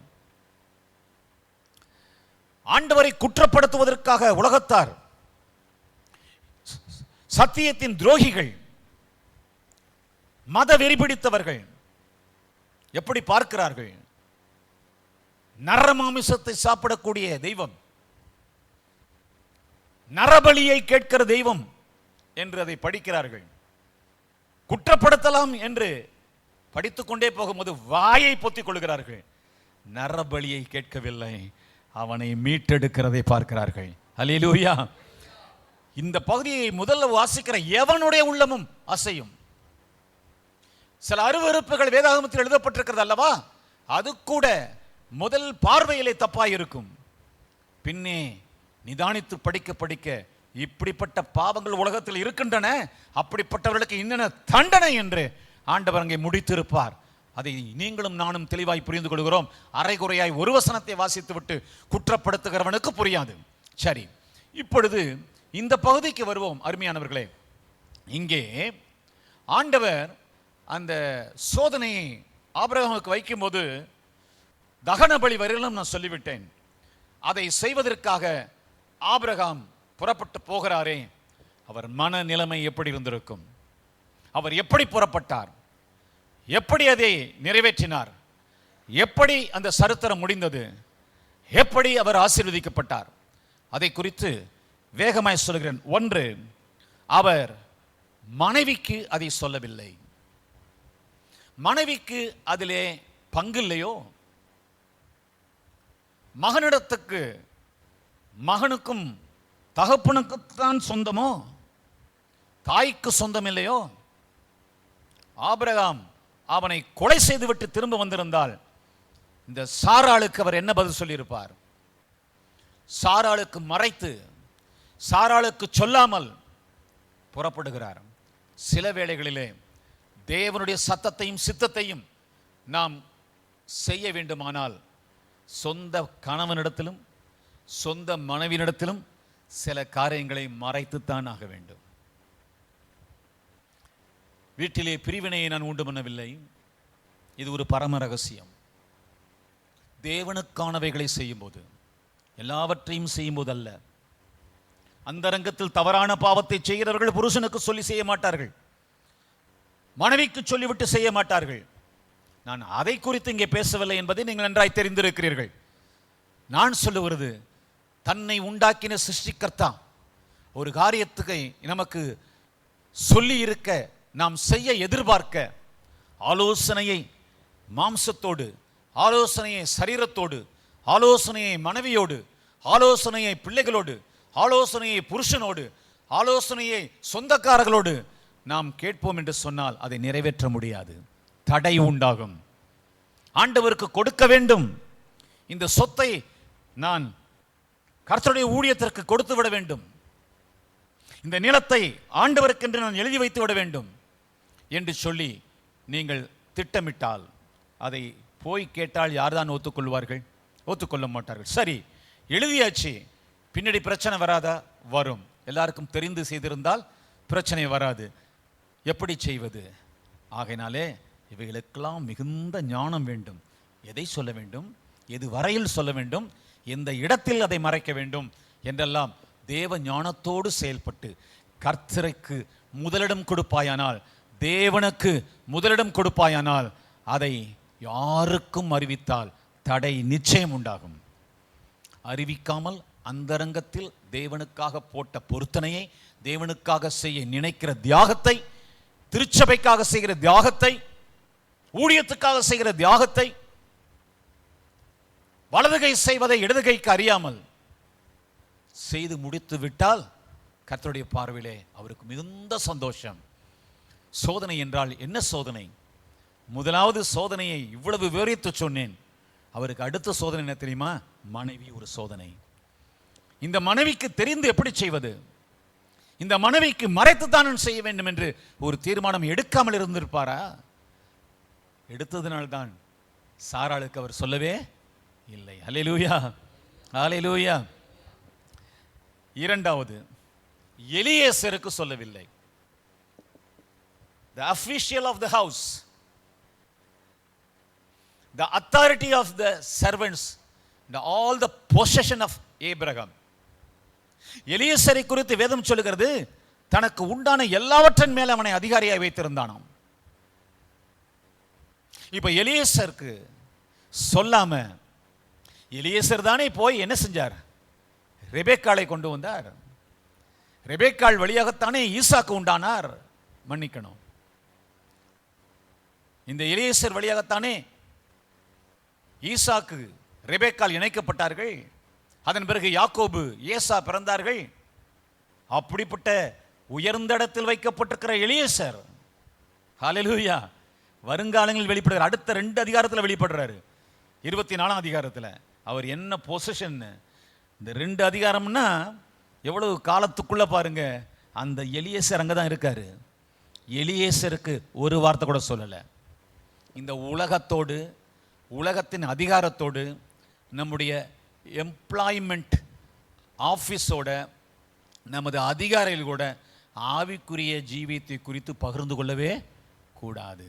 ஆண்டவரை குற்றப்படுத்துவதற்காக உலகத்தார் சத்தியத்தின் துரோகிகள், மத வெறி பிடித்தவர்கள் எப்படி பார்க்கிறார்கள்? நரமாமிசத்தை சாப்பிடக்கூடிய தெய்வம், நரபலியை கேட்கிற தெய்வம் என்று அதை படிக்கிறார்கள். குற்றப்படுத்தலாம் என்று படித்துக்கொண்டே போகும்போது வாயை பொத்திக் கொள்கிறார்கள். நரபலியை கேட்கவில்லை, அவனை மீட்டெடுக்கிறதை பார்க்கிறார்கள். அல்லேலூயா. இந்த பகுதியை முதல்ல வாசிக்கிற எவனுடைய உள்ளமும் அசையும். சில அருவருப்புகள் வேதாகமத்தில் எழுதப்பட்டிருக்கிறது அல்லவா, அது கூட முதல் பார்வையிலே தப்பாயிருக்கும், பின்னே நிதானித்து படிக்க படிக்க இப்படிப்பட்ட பாவங்கள் உலகத்தில் இருக்கின்றன, அப்படிப்பட்டவர்களுக்கு என்னென்ன தண்டனை என்று ஆண்டவர் அங்கே முடித்திருப்பார். அதை நீங்களும் நானும் தெளிவாய் புரிந்து கொள்கிறோம். அரைகுறையாய் ஒரு வசனத்தை வாசித்து விட்டு குற்றப்படுத்துகிறவனுக்கு புரியாது. சரி, இப்பொழுது இந்த பகுதிக்கு வருவோம். அருமையானவர்களே, இங்கே ஆண்டவர் அந்த சோதனையை ஆபிரகாமுக்கு வைக்கும்போது தகன பலி வரையிலும் நான் சொல்லிவிட்டேன். அதை செய்வதற்காக ஆபிரகாம் புறப்பட்டு போகிறாரே, அவர் மன நிலைமை எப்படி இருந்திருக்கும்? அவர் எப்படி புறப்பட்டார்? எப்படி அதை நிறைவேற்றினார்? எப்படி அந்த சரித்திரம் முடிந்தது? எப்படி அவர் ஆசீர்வதிக்கப்பட்டார்? அதை குறித்து வேகமாய் சொல்கிறேன். ஒன்று, அவர் மனைவிக்கு அதை சொல்லவில்லை. மனைவிக்கு அதிலே பங்கில்லையோ? மகனிடத்துக்கு, மகனுக்கும் தகப்பனுக்குத்தான் சொந்தமோ? தாய்க்கு சொந்தம் இல்லையோ? ஆபிரகாம் அவனை கொலை செய்துவிட்டு திரும்ப வந்திருந்தால் இந்த சாராளுக்கு அவர் என்ன பதில் சொல்லியிருப்பார்? சாராளுக்கு மறைத்து, சாராளுக்கு சொல்லாமல் புறப்படுகிறார். சில வேளைகளிலே தேவனுடைய சத்தத்தையும் சித்தத்தையும் நாம் செய்ய வேண்டுமானால் சொந்த கணவனிடத்திலும் சொந்த மனைவியிடத்திலும் சில காரியங்களை மறைத்துத்தான் ஆக வேண்டும். வீட்டிலே பிரிவினையை நான் உண்டு பண்ணவில்லை, இது ஒரு பரம ரகசியம். தேவனுக்கானவைகளை செய்யும்போது, எல்லாவற்றையும் செய்யும்போது அல்ல. அந்தரங்கத்தில் தவறான பாவத்தை செய்கிறவர்கள் புருஷனுக்கு சொல்லி செய்ய மாட்டார்கள், மனைவிக்கு சொல்லிவிட்டு செய்ய மாட்டார்கள். நான் அதை குறித்து இங்கே பேசவில்லை என்பதை நீங்கள் நன்றாய் தெரிந்திருக்கிறீர்கள். நான் சொல்லுவது, தன்னை உண்டாக்கின சிருஷ்டிகர்த்தா ஒரு காரியத்துக்கு நமக்கு சொல்லி இருக்க, நாம் செய்ய எதிர்பார்க்க, ஆலோசனையை மாம்சத்தோடு, ஆலோசனையை சரீரத்தோடு, ஆலோசனையை மனைவியோடு, ஆலோசனையை பிள்ளைகளோடு, ஆலோசனையை புருஷனோடு, ஆலோசனையை சொந்தக்காரர்களோடு நாம் கேட்போம் என்று சொன்னால் அதை நிறைவேற்ற முடியாது, தடை உண்டாகும். ஆண்டவருக்கு கொடுக்க வேண்டும். இந்த சொத்தை நான் கர்த்தருடைய ஊழியத்திற்கு கொடுத்து விட வேண்டும், இந்த நிலத்தை ஆண்டவருக்கென்று நான் எழுதி வைத்து விட வேண்டும் என்று சொல்லி நீங்கள் திட்டமிட்டால், அதை போய் கேட்டால் யார்தான் ஒத்துக்கொள்வார்கள்? ஒத்துக்கொள்ள மாட்டார்கள். சரி, எழுதியாச்சு, பின்னாடி பிரச்சனை வராதா? வரும். எல்லாருக்கும் தெரிந்து செய்திருந்தால் பிரச்சனை வராது. எப்படி செய்வது? ஆகையினாலே இவைகளுக்கெல்லாம் மிகுந்த ஞானம் வேண்டும். எதை சொல்ல வேண்டும், எது வரையில் சொல்ல வேண்டும், எந்த இடத்தில் அதை மறைக்க வேண்டும் என்றெல்லாம் தேவ ஞானத்தோடு செயல்பட்டு கர்த்தருக்கு முதலிடம் கொடுப்பாயானால், தேவனுக்கு முதலிடம் கொடுப்பாயானால், அதை யாருக்கும் அறிவித்தால் தடை நிச்சயம் உண்டாகும். அறிவிக்காமல் அந்தரங்கத்தில் தேவனுக்காக போட்ட பொருத்தனையை, தேவனுக்காக செய்ய நினைக்கிற தியாகத்தை, திருச்சபைக்காக செய்கிற தியாகத்தை, ஊழியத்துக்காக செய்கிற தியாகத்தை, வலதுகை செய்வதை இடதுகைக்கு அறியாமல் செய்து முடித்து விட்டால் கர்த்தருடைய பார்வையிலே அவருக்கு மிகுந்த சந்தோஷம். சோதனை என்றால் என்ன சோதனை? முதலாவது சோதனையை இவ்வளவு விவரித்து சொன்னேன். அவருக்கு அடுத்த சோதனை என்ன தெரியுமா? மனைவி ஒரு சோதனை. இந்த மனைவிக்கு தெரிந்து எப்படி செய்வது? இந்த மனைவிக்கு மறைத்துத்தான் செய்ய வேண்டும் என்று ஒரு தீர்மானம் எடுக்காமல் இருந்திருப்பாரா? எடுத்ததினால்தான் சாராளுக்கு அவர் சொல்லவே இல்லை. அல்லேலூயா, அல்லேலூயா. இரண்டாவது, எலியேசருக்கு சொல்லவில்லை. The official of the house, the authority of the servants, all the possession of Abraham. எலியேசரை குறித்து வேதம் சொல்லுகிறது, தனக்கு உண்டான எல்லாவற்றின் மேல் அவனை அதிகாரியாய் வைத்திருந்தானாம். இப்ப எலியேசருக்கு சொல்லாம எலியேசர் தானே போய் என்ன செஞ்சார்? ரெபெக்காளை கொண்டு வந்தார். ரெபெக்காள் வழியாகத்தானே ஈசாக்கு உண்டானார். மன்னிக்கணும், இந்த எலியேசர் வழியாகத்தானே ஈசாக்கு ரெபெக்காள் இணைக்கப்பட்டார்கள். அதன் பிறகு யாக்கோபு ஏசா பிறந்தார்கள். அப்படிப்பட்ட உயர்ந்த இடத்தில் வைக்கப்பட்டிருக்கிற எலியேசர், ஹல்லேலூயா, வருங்காலங்களில் வெளிப்படுகிறார். அடுத்த 2 அதிகாரத்தில் வெளிப்படுறாரு. 24ஆம் அதிகாரத்தில் அவர் என்ன பொசிஷன். இந்த 2 அதிகாரம்னா எவ்வளவு காலத்துக்குள்ள பாருங்க. அந்த எலியேசர் அங்கே தான் இருக்காரு. எலியேசருக்கு ஒரு வார்த்தை கூட சொல்லலை. இந்த உலகத்தோடு, உலகத்தின் அதிகாரத்தோடு, நம்முடைய எம்ப்ளாய்மெண்ட் ஆஃபீஸோட, நமது அதிகாரிகள் கூட ஆவிக்குரிய ஜீவியத்தை குறித்து பகிர்ந்து கொள்ளவே கூடாது.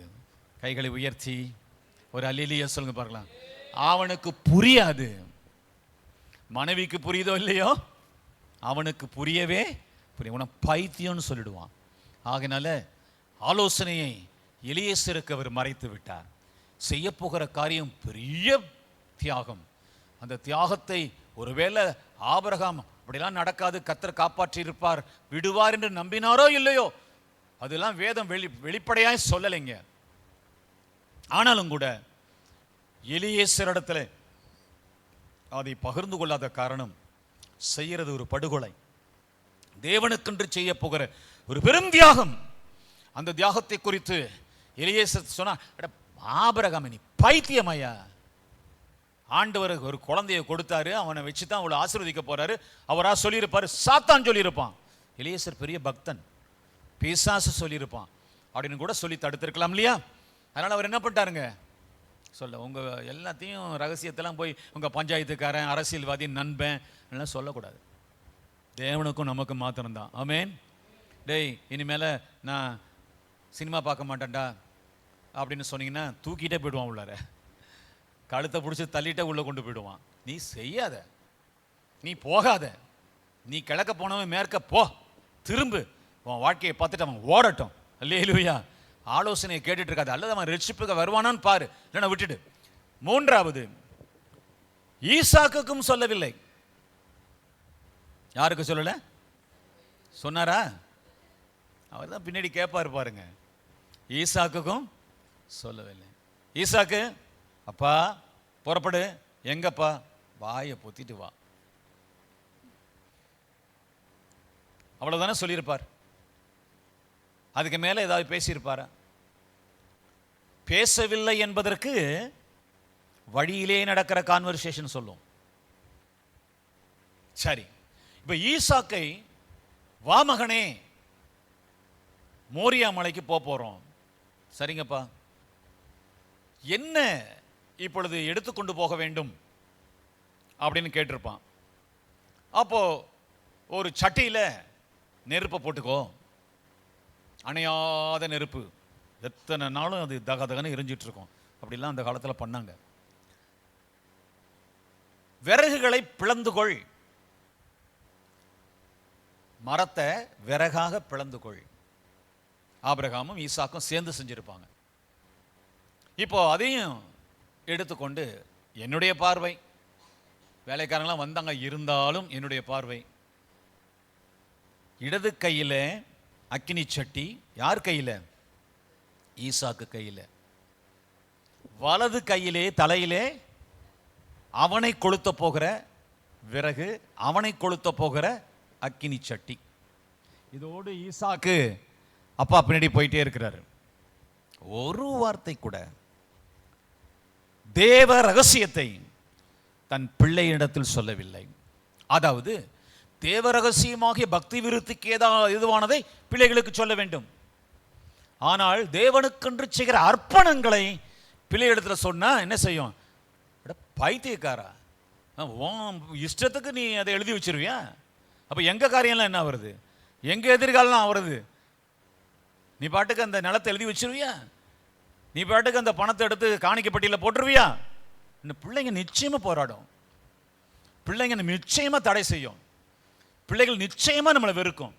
கைகளை உயர்த்தி ஒரு அல்லேலூயா சொல்லுங்க பார்க்கலாம். அவனுக்கு புரியாது. மனைவிக்கு புரியுதோ இல்லையோ, அவனுக்கு புரியவே புரியும். உன பைத்தியம்னு சொல்லிடுவான். ஆகையினால ஆலோசனையை எலியேசருக்கு அவர் மறைத்து விட்டார். செய்ய போகிற காரியம் பெரிய தியாகம். அந்த தியாகத்தை ஒருவேளை ஆபிரகாம் அப்படிலாம் நடக்காது, கர்த்தர் காப்பாற்றி இருப்பார், விடுவார் என்று நம்பினாரோ இல்லையோ, அதெல்லாம் வேதம் வெளிப்படையாய் சொல்லலைங்க. ஆனாலும் கூட எலியேசரிடத்தில் அதை பகிர்ந்து கொள்ளாத காரணம், செய்யறது ஒரு படுகொலை, தேவனுக்கென்று செய்ய போகிற ஒரு பெரும் தியாகம். அந்த தியாகத்தை குறித்து எலியேசர் சொன்னா, ஆபிரகாம் நீ பைத்தியமையா, ஆண்டவருக்கு ஒரு குழந்தையை கொடுத்தாரு, அவனை வச்சு தான் அவளை ஆசீர்வதிக்க போறாரு, அவரா சொல்லியிருப்பாரு, சாத்தான் சொல்லியிருப்பான். எலியேசர் பெரிய பக்தன், பிசாசு சொல்லியிருப்பான் அப்படின்னு கூட சொல்லி தடுத்திருக்கலாம் இல்லையா? அதனால அவர் என்ன பண்ணிட்டாருங்க, சொல்ல உங்க எல்லாத்தையும் ரகசியத்தெல்லாம் போய் உங்க பஞ்சாயத்துக்காரன், அரசியல்வாதி, நண்பன் எல்லாம் சொல்லக்கூடாது. தேவனுக்கும் நமக்கு மாத்திரம்தான். ஆமென். டேய் இனிமேல நான் சினிமா பார்க்க மாட்டேன்டா அப்படின்னு சொன்னீங்கன்னா தூக்கிட்டே போயிடுவான், உள்ளார கழுத்தை பிடிச்சி தள்ளிட்டே உள்ள கொண்டு போயிடுவான். நீ செய்யாத, நீ போகாத, நீ கிழக்க போனவன் மேற்க போ, திரும்பு, உன் வாழ்க்கையை பார்த்துட்டு அவன் ஓடட்டும். அல்லேலூயா. ஆலோசனையை கேட்டுட்டு இருக்காது. அல்லது அவன் ரட்சிப்புக்கு வருவானான்னு பாரு, இல்லைன்னா விட்டுடு. 3வது, ஈசாக்குக்கும் சொல்லவில்லை. யாருக்கு சொல்லல? சொன்னாரா? அவர் தான் பின்னாடி கேட்பாரு பாருங்க. ஈசாக்குக்கும் சொல்லவில்லை. ஈசாக்கு, அப்பா புறப்படு. எங்கப்பா? வாயை பொத்திட்டு வா. அவ்வளவுதானே சொல்லியிருப்பார். அதுக்கு மேல ஏதாவது பேசியிருப்பாரா? பேசவில்லை என்பதற்கு வழியிலே நடக்கிற கான்வர்சேஷன் சொல்லும். சரி, இப்ப ஈசாக்கை, வா மகனே மோரியா மலைக்கு போறோம். சரிங்கப்பா, என்ன இப்பொழுது எடுத்துக்கொண்டு போக வேண்டும் அப்படின்னு கேட்டிருப்பான். அப்போ ஒரு சட்டியில நெருப்பை போட்டுக்கோ, அணையாத நெருப்பு, எத்தனை நாளும் அது தகதகன்னு எரிஞ்சிட்டு இருக்கும். அப்படிலாம் அந்த காலத்தில் பண்ணாங்க. விறகுகளை பிளந்துகொள், மரத்தை விறகாக பிளந்துகொள். ஆபிரகாமும் ஈசாக்கும் சேர்ந்து செஞ்சிருப்பாங்க. இப்போ அதையும் எடுத்துக்கொண்டு, என்னுடைய பார்வை, வேலைக்காரங்களாம் வந்தாங்க, இருந்தாலும் என்னுடைய பார்வை, இடது கையில் அக்கினி சட்டி, யார் கையில்? ஈசாக்கு கையில். வலது கையிலே தலையிலே அவனை கொளுத்த போகிற விறகு, அவனை கொளுத்த போகிற அக்கினி சட்டி. இதோடு ஈசாக்கு அப்பா பின்னாடி போயிட்டே இருக்கிறாரு. ஒரு வார்த்தை கூட தேவ ரகசியத்தை தன் பிள்ளையிடத்தில் சொல்லவில்லை. அதாவது தேவ ரகசியமாகிய பக்தி விருத்திக்கு எதுவானதை பிள்ளைகளுக்கு சொல்ல வேண்டும். ஆனால் தேவனுக்கென்று செய்கிற அர்ப்பணங்களை பிள்ளையிடத்தில் சொன்னா என்ன செய்யும்? பைத்தியக்காரா, இஷ்டத்துக்கு நீ அதை எழுதி வச்சிருவியா? அப்ப எங்க காரியம்லாம் என்ன வருது? எங்க எதிர்காலம் வருது? நீ பாட்டுக்கு அந்த நிலத்தை எழுதி வச்சிருவியா? நீ பாட்டுக்கு அந்த பணத்தை எடுத்து காணிக்கப்பட்டியில் போட்டுருவியா? இந்த பிள்ளைங்க நிச்சயமா போராடும். பிள்ளைங்க நிச்சயமா தடை செய்யும். பிள்ளைகள் நிச்சயமா நம்மளை வெறுக்கும்.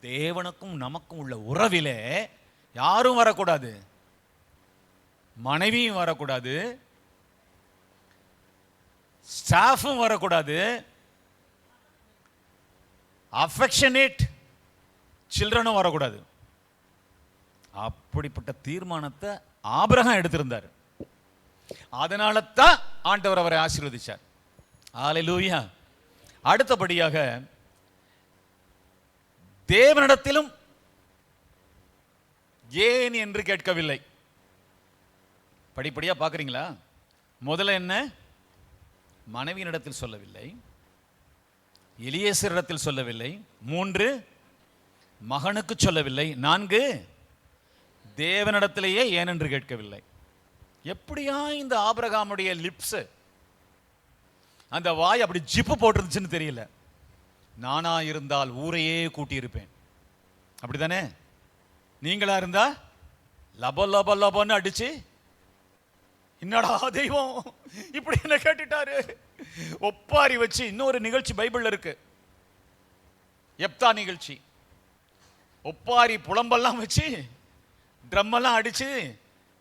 தேவனுக்கும் நமக்கும் உள்ள உறவிலே யாரும் வரக்கூடாது, மனைவியும் வரக்கூடாது, ஸ்டாஃபும் வரக்கூடாது, அஃபெக்ஷனேட் சில்ட்ரனும் வரக்கூடாது. அப்படிப்பட்ட தீர்மானத்தை ஆபிரகாம் எடுத்திருந்தார். அதனால தான் ஆண்டவர் அவரை ஆசீர்வதிச்சார். ஹல்லேலூயா. அடுத்தபடியாக தேவனிடத்திலும் ஏன் என்று கேட்கவில்லை. படிப்படியா பார்க்குறீங்களா? முதல்ல என்ன? மனைவியினிடத்தில் சொல்லவில்லை, எலியேசரிடத்தில் சொல்லவில்லை, 3 மகனுக்கு சொல்லவில்லை, 4 தேவனிடத்திலேயே ஏன் என்று கேட்கவில்லை. எப்படியா இந்த ஆபிரகாமுடைய லிப்ஸ், அந்த வாய் அப்படி ஜிப்பு போட்டிருந்துச்சுன்னு தெரியல. நானா இருந்தால் ஊரையே கூட்டியிருப்பேன். அப்படிதானே? நீங்களா இருந்தா லப லப லபன்னு அடிச்சு, என்னடா தெய்வம் இப்படி என்ன கேட்டுட்டாரு, ஒப்பாரி வச்சு. இன்னொரு நிகழ்ச்சி பைபிள்ல இருக்கு, எப்தா நிகழ்ச்சி. ஒப்பாரி புலம்பெல்லாம் வச்சு ட்ரம்மெல்லாம் அடிச்சு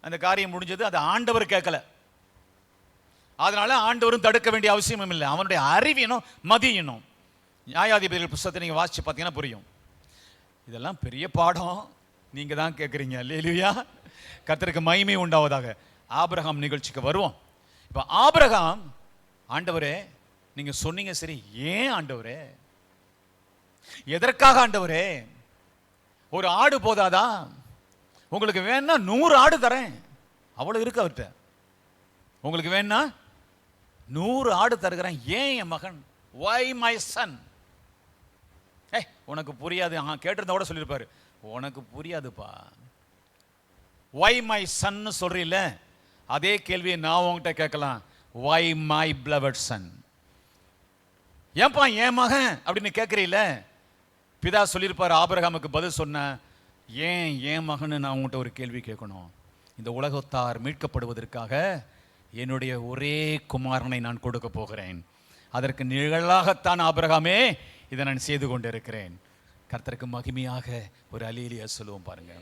அந்த காரியம் முடிஞ்சது. அது ஆண்டவர் கேட்கல, அதனால ஆண்டவரும் தடுக்க வேண்டிய அவசியமும் இல்லை. அவனுடைய அறிவினும் மதியினும். நியாயாதிபதிகள் புத்தகத்தை நீங்க வாசிச்சு பார்த்தீங்கன்னா புரியும். இதெல்லாம் பெரிய பாடம், நீங்க தான் கேட்குறீங்க. அல்லேலூயா, கர்த்தருக்கு மகிமை உண்டாவதாக. ஆபிரகாம் நிகழ்ச்சிக்கு வருவோம். இப்போ ஆபிரகாம், ஆண்டவரே நீங்க சொன்னீங்க சரி, ஏன் ஆண்டவரே, எதற்காக ஆண்டவரே? ஒரு ஆடு போதாதா? உங்களுக்கு வேணா 100 ஆடு தரேன், அவ்வளவு இருக்கு அவர்கிட்ட. உங்களுக்கு வேணா 100 ஆடு தருகிறேன். ஏன் என் மகன்? why my son? உனக்கு புரியாது. கேட்டிருந்தா கூட சொல்லியிருப்பாரு, உனக்கு புரியாதுப்பா. why my son சொல்றீல்ல, அதே கேள்வியை நான் உங்ககிட்ட கேட்கலாம். why my beloved son? ஏன்பா என் மகன் அப்படின்னு கேட்கிறீல்ல? பிதா சொல்லியிருப்பார் ஆபிரகாமுக்கு பதில் சொன்ன, ஏன் என் மகன்னு நான் உங்கள்கிட்ட ஒரு கேள்வி கேட்கணும். இந்த உலகத்தார் மீட்கப்படுவதற்காக என்னுடைய ஒரே குமாரனை நான் கொடுக்க போகிறேன். அதற்கு நிழலாகத்தான் ஆபிரகாமே இதை நான் செய்து கொண்டிருக்கிறேன். கர்த்தருக்கு மகிமையாக ஒரு அல்லேலூயா சொல்லுவோம் பாருங்க.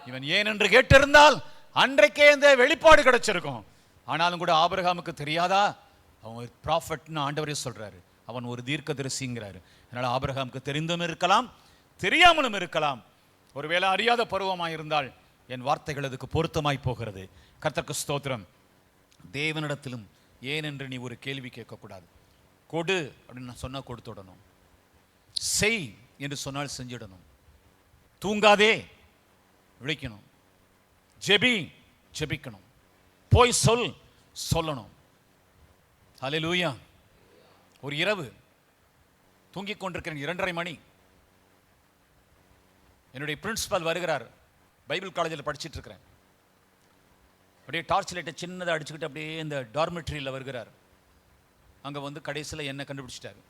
இவன் ஏன் என்று கேட்டிருந்தால் அன்றைக்கே இந்த வெளிப்பாடு கிடைச்சிருக்கும். ஆனாலும் கூட ஆபிரகாமுக்கு தெரியாதா? அவன் ஒரு ப்ராஃபட்னு ஆண்டவரே சொல்றாரு, அவன் ஒரு தீர்க்கதரிசிங்கிறாரு. அதனால ஆபிரகாமுக்கு தெரிந்தும் இருக்கலாம், தெரியாமலும் இருக்கலாம். ஒருவேளை அறியாத பருவமாய் இருந்தால் என் வார்த்தைகள் அதுக்கு பொருத்தமாய் போகிறது. கர்த்தருக்கு ஸ்தோத்திரம். தேவனிடத்திலும் ஏன் என்று நீ ஒரு கேள்வி கேட்கக்கூடாது. கொடு அப்படின்னு நான் சொன்னா கொடுத்துடணும். செய் என்று சொன்னால் செஞ்சிடணும். தூங்காதே, விழிக்கணும். ஜெபி, ஜெபிக்கணும். போய் சொல்லணும். ஹல்லேலூயா. ஒரு இரவு தூங்கிக் கொண்டிருக்கிறேன், 2:30 மணி. என்னுடைய பிரின்சிபல் வருகிறார். பைபிள் காலேஜில் படிச்சுட்டு இருக்கிறேன். அப்படியே டார்ச் லைட்டை சின்னதாக அடிச்சுக்கிட்டு அப்படியே இந்த டார்மெட்ரியில் வருகிறார். அங்கே வந்து கடைசியில் என்ன கண்டுபிடிச்சிட்டாரு.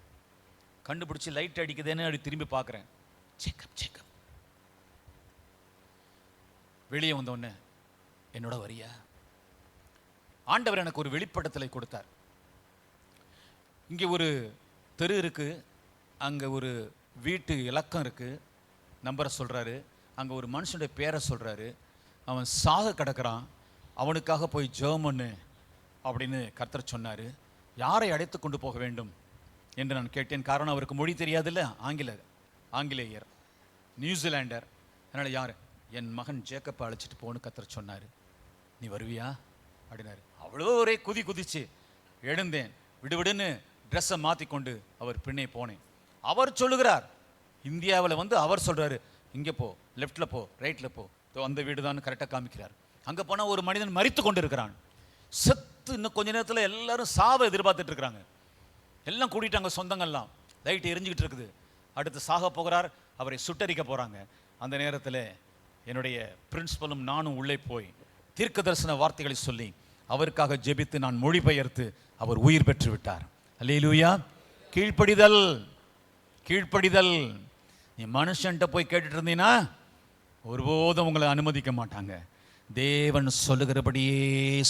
கண்டுபிடிச்சி லைட் அடிக்குதுன்னு அப்படி திரும்பி பார்க்குறேன். செக்கப். வெளியே வந்தோடனே, என்னோட வரியா? ஆண்டவர் எனக்கு ஒரு வெளிப்படத்தில் கொடுத்தார். இங்கே ஒரு தெரு இருக்கு, அங்கே ஒரு வீட்டு இலக்கம் இருக்கு, நம்பரை சொல்றாரு. அங்கே ஒரு மனுஷனுடைய பேரை சொல்றாரு. அவன் சாக கிடக்கிறான், அவனுக்காக போய் ஜெபம் பண்ணு அப்படின்னு கர்த்தர் சொன்னார். யாரை அழைத்து கொண்டு போக வேண்டும் என்று நான் கேட்டேன். காரணம் அவருக்கு மொழி தெரியாதுல்ல, ஆங்கிலேயர், நியூசிலாண்டர். அதனால் யார்? என் மகன் ஜேக்கப்பை அழைச்சிட்டு போன்னு கர்த்தர் சொன்னார். நீ வருவியா அப்படின்னாரு. அவ்வளோ ஒரே குதிச்சு எழுந்தேன். விடுவிடுன்னு ட்ரெஸ்ஸை மாற்றி கொண்டு அவர் பின்னே போனேன். அவர் சொல்லுகிறார், இந்தியாவில் வந்து அவர் சொல்கிறாரு, இங்கே போ, லெஃப்டில் போ, ரைட்டில் போ, அந்த வீடு தான் கரெக்டாக காமிக்கிறார். அங்கே போனால் ஒரு மனிதன் மரித்து கொண்டு இருக்கிறான், செத்து. இன்னும் கொஞ்ச நேரத்தில் எல்லாரும் சாவை எதிர்பார்த்துட்டு இருக்கிறாங்க. எல்லாம் கூட்டிட்டாங்க, சொந்தங்கள்லாம். லைட் எரிஞ்சுக்கிட்டு இருக்குது. அடுத்து சாக போகிறார், அவரை சுட்டரிக்க போகிறாங்க. அந்த நேரத்தில் என்னுடைய பிரின்சிபலும் நானும் உள்ளே போய் தீர்க்க தரிசன வார்த்தைகளை சொல்லி அவருக்காக ஜெபித்து நான் மொழிபெயர்த்து அவர் உயிர் பெற்று விட்டார். அல்லேலூயா. கீழ்ப்படிதல். நீ மனுஷன்ட்ட போய் கேட்டுட்டு இருந்தீங்கன்னா ஒருபோதும் உங்களை அனுமதிக்க மாட்டாங்க. தேவன் சொல்லுகிறபடியே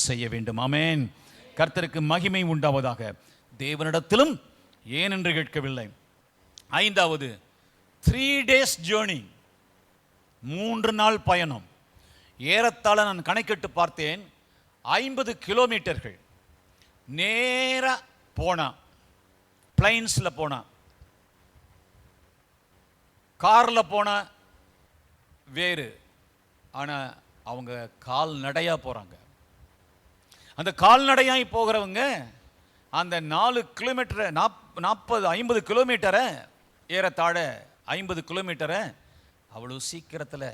செய்ய வேண்டும். ஆமென். கர்த்தருக்கு மகிமை உண்டாவதாக. தேவனிடத்திலும் ஏன் என்று கேட்கவில்லை. 5வது, 3 days journey, 3 நாள் பயணம். ஏறத்தாழ நான் கணக்கிட்டு பார்த்தேன், 50 கிலோமீட்டர்கள். நேரா போனா, பிளைன்ஸ்ல போனா, கார்ல போனா வேறு, ஆனா அவங்க கால்நடையா போறாங்க. அந்த கால்நடையாய் போகிறவங்க அந்த 4 கிலோமீட்டரை 50 கிலோமீட்டரை, ஏறத்தாழ 50 கிலோமீட்டரை அவ்வளோ சீக்கிரத்தில்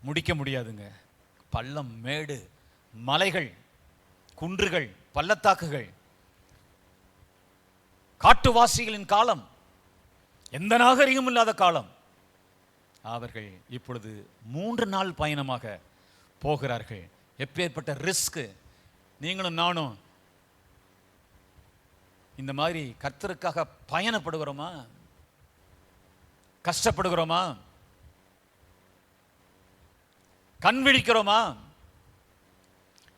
முடிக்க முடியாதுங்க. பள்ளம், மேடு, மலைகள், குன்றுகள், பள்ளத்தாக்குகள், காட்டுவாசிகளின் காலம், எந்த நாகரிகமும் இல்லாத காலம். அவர்கள் இப்பொழுது 3 நாள் பயணமாக போகிறார்கள். எப்பேற்பட்ட ரிஸ்க்! நீங்களும் நானும் இந்த மாதிரி கர்த்தருக்காக பயணப்படுகிறோமா? கஷ்டப்படுகிறோமா? கண் விழிக்கிறோமா?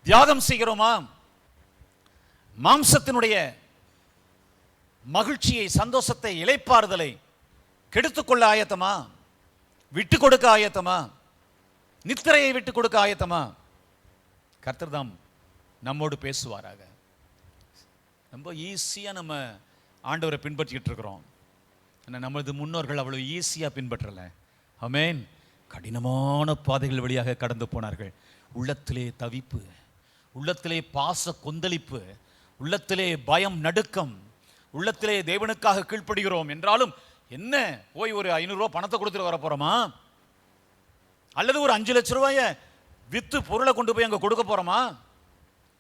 தியாகம் செய்கிறோமா? மாம்சத்தினுடைய மகிழ்ச்சியை, சந்தோஷத்தை, இளைப்பாறுதலை கெடுத்துக்கொள்ள ஆயத்தமா? விட்டு கொடுக்க ஆயத்தமா? நித்திரையை விட்டு கொடுக்க ஆயத்தமா? கர்த்தர் தாம் நம்மோடு பேசுவாராக. ரொம்ப ஈஸியா நம்ம ஆண்டவரை பின்பற்றிக்கிட்டு இருக்கிறோம். ஆனால் நமது முன்னோர்கள் அவ்வளவு ஈஸியா பின்பற்றல. ஆமென். கடினமான பாதைகள் வழியாக கடந்து போனார்கள். உள்ளத்திலே தவிப்பு, உள்ளத்திலே பாச கொந்தளிப்பு, உள்ளத்திலே பயம், நடுக்கம், உள்ளத்திலே தேவனுக்காக கீழ்ப்படுகிறோம் என்றாலும் என்ன, போய் ஒரு 500 ரூபாய் பணத்தை கொடுத்துட்டு வர போறோமா? அல்லது ஒரு 5 லட்சம் ரூபாய வித்து பொருளை கொண்டு போய் அங்க கொடுக்க போறோமா?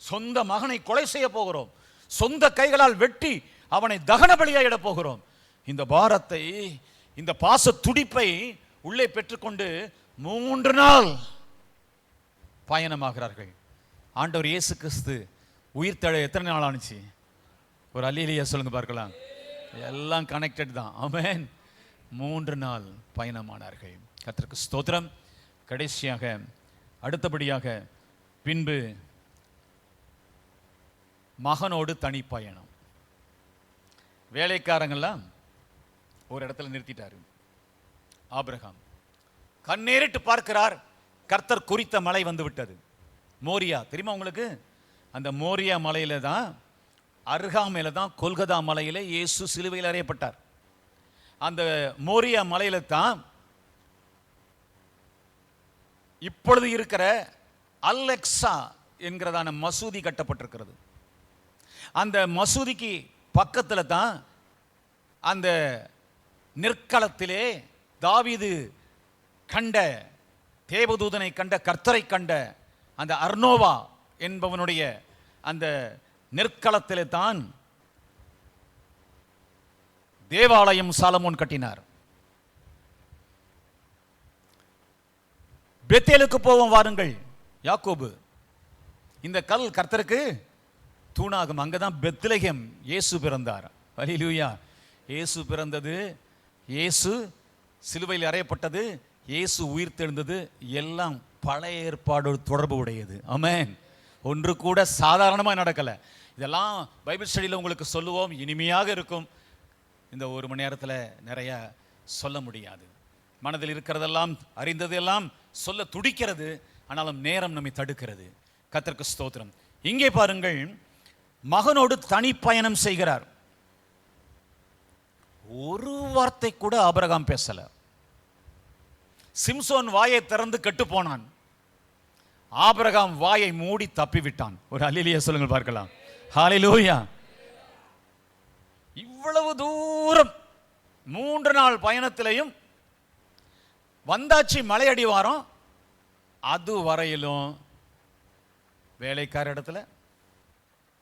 சொந்த மகனை கொலை செய்ய போகிறோம், சொந்த கைகளால் வெட்டி அவனை தகன பலியாயிட போகிறோம். இந்த பாரத்தை, இந்த பாச துடிப்பை உள்ளே பெற்றுக்கொண்டு 3 நாள் பயணமாகிறார்கள். ஆண்டவர் இயேசு கிறிஸ்து உயிர் தழ எத்தனை நாள் ஆனிச்சு? ஒரு அல்லேலூயா சொல்லுங்க பார்க்கலாம். எல்லாம் கனெக்டட் தான். ஆமென். 3 நாள் பயணமானார்கள். கர்த்தருக்கு ஸ்தோத்திரம். கடைசியாக, அடுத்தபடியாக, பின்பு மகனோடு தனி பயணம். வேலைக்காரங்கெல்லாம் ஒரு இடத்துல நிறுத்திட்டாரு. ஆபிரகாம் கண்ணேறிட்டு பார்க்கிறார். கர்த்தர் குறித்த மலை வந்து விட்டது. மோரியா தெரியுமா உங்களுக்கு? அந்த மோரியா மலையில தான், அருகாமையில தான் கொல்கதா மலையில இயேசு சிலுவையில் அறையப்பட்டார். அந்த மோரியா மலையில தான் இப்பொழுது இருக்கிற அல்-அக்ஸா என்கிறதான மசூதி கட்டப்பட்டிருக்கிறது. அந்த மசூதிக்கு பக்கத்துல தான் அந்த நெற்களத்திலே தாவீது கண்ட, தேவதூதனை கண்ட, கர்த்தரை கண்ட அந்த அர்னோவா என்பவனுடைய அந்த நெற்களத்திலே தான் தேவாலயம் சாலமோன் கட்டினார். பெத்தேலுக்கு போவோம் வாருங்கள். யாக்கோபு, இந்த கல் கர்த்தருக்கு தூணாகும். அங்கதான் பெத்லகேம் இயேசு பிறந்தார். ஹல்லேலூயா. இயேசு பிறந்தது, இயேசு சிலுவையில் அறையப்பட்டது, இயேசு உயிர் தெழுந்தது, எல்லாம் பழைய ஏற்பாடோடு தொடர்பு உடையது. ஆமென். ஒன்று கூட சாதாரணமாக நடக்கல. இதெல்லாம் பைபிள் ஸ்டடியில் உங்களுக்கு சொல்லுவோம், இனிமையாக இருக்கும். இந்த 1 மணி நேரத்தில் நிறைய சொல்ல முடியாது. மனதில் இருக்கிறதெல்லாம், அறிந்ததெல்லாம் சொல்ல துடிக்கிறது, ஆனாலும் நேரம் நம்மை தடுக்கிறது. கர்த்தருக்கு ஸ்தோத்திரம். இங்கே பாருங்கள், மகனோடு தனி பயணம் செய்கிறார். ஒரு வார்த்தை கூட ஆபிரகாம் பேசல. சிம்சோன் வாயை திறந்து கெட்டு போனான். ஆபிரகாம் வாயை மூடி தப்பி விட்டான். ஒரு அல்லேலூயா சொல்லுங்கள் பார்க்கலாம். ஹல்லேலூயா. இவ்வளவு தூரம் 3 நாள் பயணத்திலையும் வந்தாச்சு மலை அடிவாரம். அது வரையிலும் வேலைக்கார இடத்துல,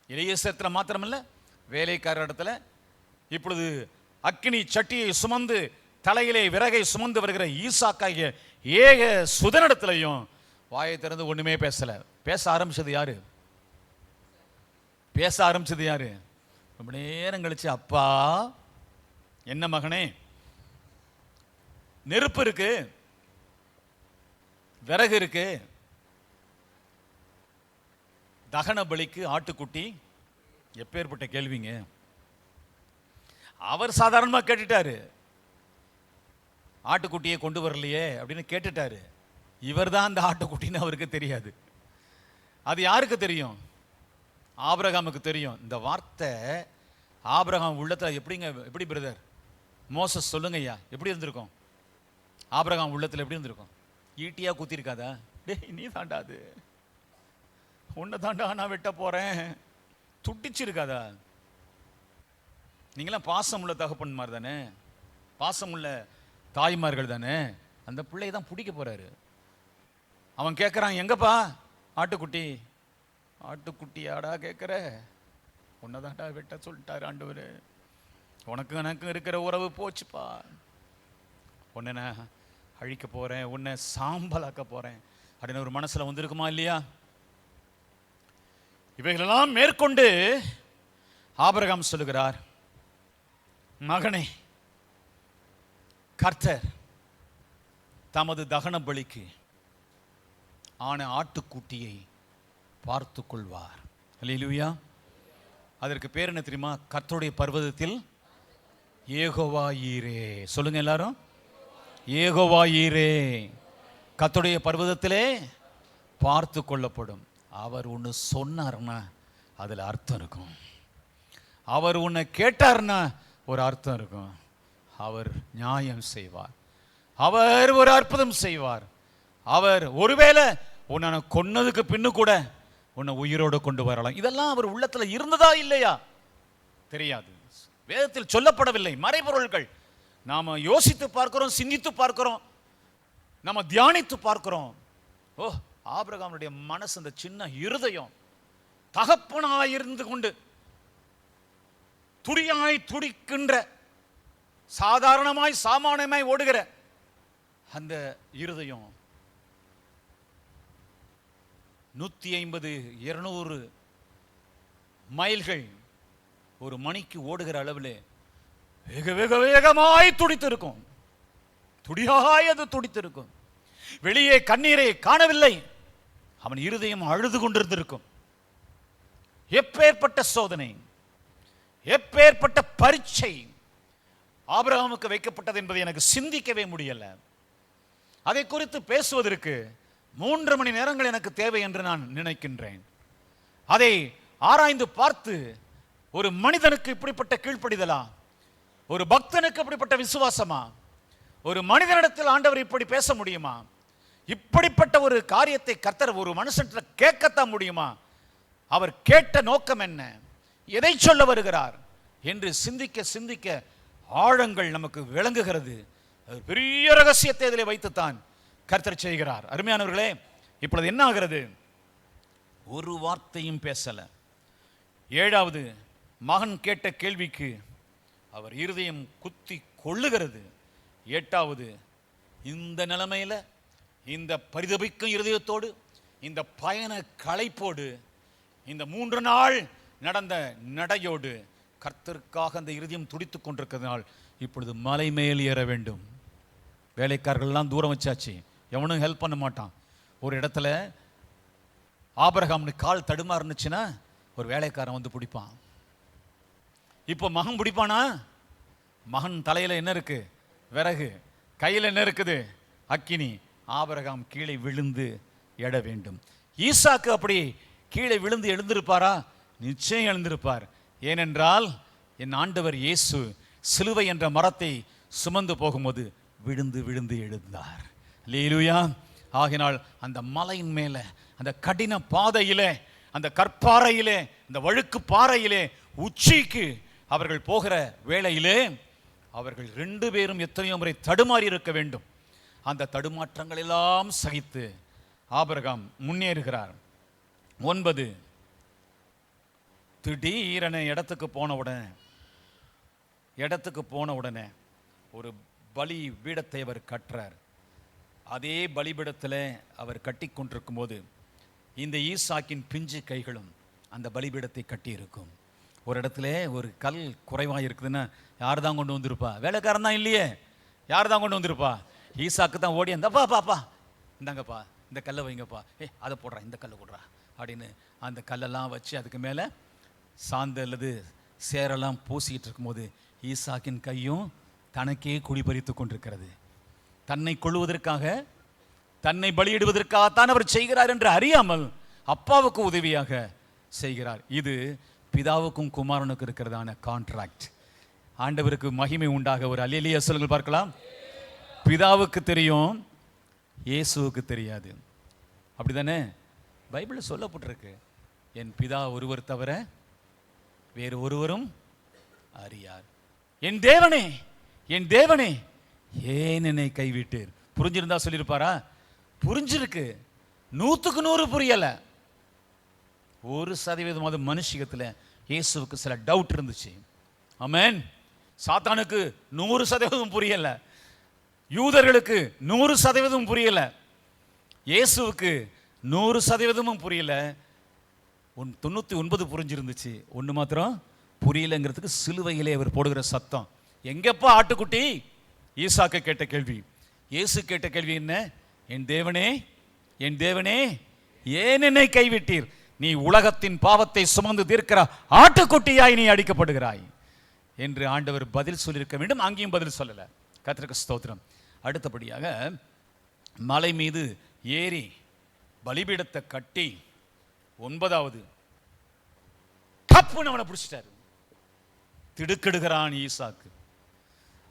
இளையசத்துல மாத்திரமல்ல, வேலைக்கார இடத்துல இப்பொழுது அக்கினி சட்டியை சுமந்து தலையிலே விறகை சுமந்து வருகிற ஈசாக்காகிய ஏக சுதனிடத்திலையும் வாயை திறந்து ஒண்ணுமே பேசல. பேச ஆரம்பிச்சது யாரு? பேச ஆரம்பிச்சது யாரு? ரொம்ப நேரம் கழிச்சு, அப்பா, என்ன மகனே, நெருப்பு இருக்கு, விறகு இருக்கு, தகன பலிக்கு ஆட்டுக்குட்டி. எப்பேற்பட்ட கேள்விங்க! அவர் சாதாரணமா கேட்டுட்டாரு. ஆட்டுக்குட்டியை கொண்டு வரலையே அப்படின்னு கேட்டுட்டாரு. இவர் தான் அந்த ஆட்டுக்குட்டின்னு அவருக்கு தெரியாது. அது யாருக்கு தெரியும்? ஆபிரகாமுக்கு தெரியும். இந்த வார்த்தை ஆபிரகாம் உள்ளத்தில் எப்படி பிரதர் மோசஸ் சொல்லுங்க ஐயா, எப்படி இருந்திருக்கும்? ஆபிரகாம் உள்ளத்தில் எப்படி இருந்திருக்கும்? ஈட்டியா குத்திருக்காதா? டேய் நீ தாண்டா, அது உன்னை தாண்டா நான் வெட்ட போறேன், துட்டிச்சிருக்காதா? நீங்களாம் பாசம் உள்ள தகப்பன் மாதிரி தானே, பாசம் உள்ள தாய்மார்கள் தானே. அந்த பிள்ளையை தான் பிடிக்க போறாரு. அவன் கேட்குறான், எங்கப்பா ஆட்டுக்குட்டி? ஆட்டுக்குட்டியாடா கேட்குற? உன்னதாண்டா வெட்ட சொல்லிட்டாரு ஆண்டவர். உனக்கு எனக்கு இருக்கிற உறவு போச்சுப்பா. உன்னை நான் அழிக்க போறேன், உன்னை சாம்பலாக்க போறேன் அப்படின்னு ஒரு மனசுல வந்திருக்குமா இல்லையா? இவைகளெல்லாம் மேற்கொண்டு ஆபிரகாம் சொல்லுகிறார், மகனே, கர்த்தர் தமது தகன பலிக்கு ஆன ஆட்டுக்குட்டியை பார்த்து கொள்வார். அல்லேலூயா. அதற்கு பேர் என்ன தெரியுமா? கர்த்தருடைய பர்வதத்தில் யெகோவா ஈரே. சொல்லுங்க எல்லாரும், யெகோவா ஈரே. கர்த்தருடைய பர்வதத்திலே பார்த்து கொள்ளப்படும். அவர் ஒன்று சொன்னார்னா அதில் அர்த்தம் இருக்கும். அவர் உன்னை கேட்டார்னா ஒரு அர்த்தம் இருக்கும். அவர் நியாயம் செய்வார். அவர் ஒரு அற்புதம் செய்வார். அவர் ஒருவேளை உன்னை கொன்னதுக்கு பின்னு கூட உன்னை உயிரோடு கொண்டு வரலாம். இதெல்லாம் அவர் உள்ளத்தில் இருந்ததா இல்லையா தெரியாது. வேதத்தில் சொல்லப்படவில்லை. மறைபொருள்கள் நாம யோசித்து பார்க்கிறோம், சிந்தித்து பார்க்கிறோம், நாம தியானித்து பார்க்கிறோம். ஓ, ஆபிரகாமுடைய மனசு, அந்த சின்ன இருதயம், தகப்பனாயிருந்து கொண்டு துடியாய் துடிக்கின்ற, சாதாரணமாய் சாமானியமாய் ஓடுகிற அந்த இருதயம் 150 200 மைல்கள் ஒரு மணிக்கு ஓடுகிற அளவில் வேக வேக வேகமாய் துடித்திருக்கும். துடியாய் அது துடித்திருக்கும். வெளியே கண்ணீரை காணவில்லை. அவன் இருதயம் அழுது கொண்டிருந்திருக்கும். எப்பேற்பட்ட சோதனை, எப்பேற்பட்ட பரீட்சை ஆபிரகாமுக்கு வைக்கப்பட்டது என்பதை எனக்கு சிந்திக்கவே முடியல. அதை குறித்து பேசுவதற்கு 3 மணி நேரங்கள் எனக்கு தேவை என்று நான் நினைக்கின்றேன். அதை ஆராய்ந்து பார்த்து, ஒரு மனிதனுக்கு இப்படிப்பட்ட கீழ்ப்படிதலா? ஒரு பக்தனுக்கு இப்படிப்பட்ட விசுவாசமா? ஒரு மனிதனிடத்தில் ஆண்டவர் இப்படி பேச முடியுமா? இப்படிப்பட்ட ஒரு காரியத்தை கர்த்தர் ஒரு மனுஷன் கேட்கத்தான் முடியுமா? அவர் கேட்ட நோக்கம் என்ன, எதை சொல்ல வருகிறார் என்று சிந்திக்க சிந்திக்க ஆழங்கள் நமக்கு விளங்குகிறது. பெரிய ரகசியத்தை இதில் வைத்துத்தான் கர்த்தர் செய்கிறார். அருமையானவர்களே, இப்பொழுது என்ன ஆகிறது? ஒரு வார்த்தையும் பேசல. 7வது மகன் கேட்ட கேள்விக்கு அவர் இருதயம் குத்தி கொள்ளுகிறது. 8வது இந்த நிலைமையில, இந்த பரிதபிக்கும் இருதயத்தோடு, இந்த பயண களைப்போடு, இந்த 3 நாள் நடந்த நடையோடு கர்த்தருக்காக அந்த இருதயம் துடித்துக் கொண்டிருக்கிறதுனால் இப்பொழுது மலை மேல் ஏற வேண்டும். வேலைக்காரர்கள்லாம் தூரம் வச்சாச்சு, எவனும் ஹெல்ப் பண்ண மாட்டான். ஒரு இடத்துல ஆபிரகாமுக்கு கால் தடுமா இருந்துச்சுன்னா ஒரு வேலைக்காரன் வந்து பிடிப்பான். இப்போ மகன் பிடிப்பானா? மகன் தலையில என்ன இருக்கு? விறகு. கையில் என்ன இருக்குது? அக்கினி. ஆபிரகாம் கீழே விழுந்து எழ வேண்டும். ஈசாக்கு அப்படி கீழே விழுந்து எழுந்திருப்பாரா? நிச்சயம் எழுந்திருப்பார். ஏனென்றால் என் ஆண்டவர் இயேசு சிலுவை என்ற மரத்தை சுமந்து போகும்போது விழுந்து விழுந்து எழுந்தார். அல்லேலூயா. ஆகினால் அந்த மலையின் மேலே, அந்த கடின பாதையிலே, அந்த கற்பாறையிலே, அந்த வழுக்கு பாறையிலே உச்சிக்கு அவர்கள் போகிற வேளையிலே அவர்கள் 2 பேரும் எத்தனையோ முறை தடுமாறி இருக்க வேண்டும். அந்த தடுமாற்றங்கள் எல்லாம் சகித்து ஆபிரகாம் முன்னேறுகிறார். 9 திடீரென இடத்துக்கு போன உடனே ஒரு பலி பீடத்தை அவர் கட்டுறார். அதே பலிபீடத்தில் அவர் கட்டி கொண்டிருக்கும் போது இந்த ஈசாக்கின் பிஞ்சு கைகளும் அந்த பலிபீடத்தை கட்டி இருக்கும். ஒரு இடத்துல ஒரு கல் குறைவாக இருக்குதுன்னா யார் தான் கொண்டு வந்திருப்பா? வேலைக்காரன் தான் இல்லையே, யார் தான் கொண்டு வந்திருப்பா? ஈசாக்கு தான் ஓடி அந்தப்பா பாப்பா இந்தாங்கப்பா இந்த கல்லை வைங்கப்பா, அதை போடுறா, இந்த கல்லை போடுறா அப்படின்னு அந்த கல்லெல்லாம் வச்சு அதுக்கு மேலே சாந்து அல்லது சேரெல்லாம் பூசிக்கிட்டு இருக்கும்போது ஈசாக்கின் கையும் தனக்கே குடிபறித்து கொண்டிருக்கிறது. தன்னை கொள்வதற்காக, தன்னை பலியிடுவதற்காகத்தான் அவர் செய்கிறார் என்று அறியாமல் அப்பாவுக்கு உதவியாக செய்கிறார். இது பிதாவுக்கும் குமாரனுக்கு இருக்கிறதான கான்ட்ராக்ட். ஆண்டவருக்கு மகிமை உண்டாக ஒரு அல்லேலூயா சொல்லுங்கள் பார்க்கலாம். பிதாவுக்கு தெரியும், இயேசுவுக்கு தெரியாது. அப்படிதானே பைபிளில் சொல்லப்பட்டிருக்கு, என் பிதா ஒருவர் தவிர வேறு ஒருவரும் அறியார். என் தேவனே, என் தேவனே, ஏன் என்னை கைவிட்டீர்? புரிஞ்சிருந்தா சொல்லியிருப்பாரா? புரிஞ்சிருக்கு, 100க்கு 100 புரியல. 1% மனுஷிகத்தில் இயேசுவுக்கு சில டவுட் இருந்துச்சு. ஆமென். சாத்தானுக்கு 100% புரியல, யூதர்களுக்கு 100% புரியல, இயேசுவுக்கு 100% புரியல. 99 புரிஞ்சிருந்துச்சு, ஒன்று மாத்திரம் புரியலங்கிறதுக்கு சிலுவையிலே அவர் போடுகிற சத்தம். எங்கப்பா ஆட்டுக்குட்டி? ஈசாக்கு கேட்ட கேள்வி. இயேசு கேட்ட கேள்வி என்ன? என் தேவனே, என் தேவனே, ஏன் என்னை கைவிட்டீர்? நீ உலகத்தின் பாவத்தை சுமந்து தீர்க்கிற ஆட்டுக்குட்டியாய் நீ அடிக்கப்படுகிறாய் என்று ஆண்டவர் பதில் சொல்லியிருக்க வேண்டும். அங்கேயும் பதில் சொல்லல. கர்த்தருக்கு ஸ்தோத்திரம். அடுத்தபடியாக மலை மீது ஏறி பலிபீடத்தை கட்டி 9வது கப்புன்னு அவனை பிடிச்சிட்டாரு. திடுக்கிடுகிறான் ஈசாக்கு.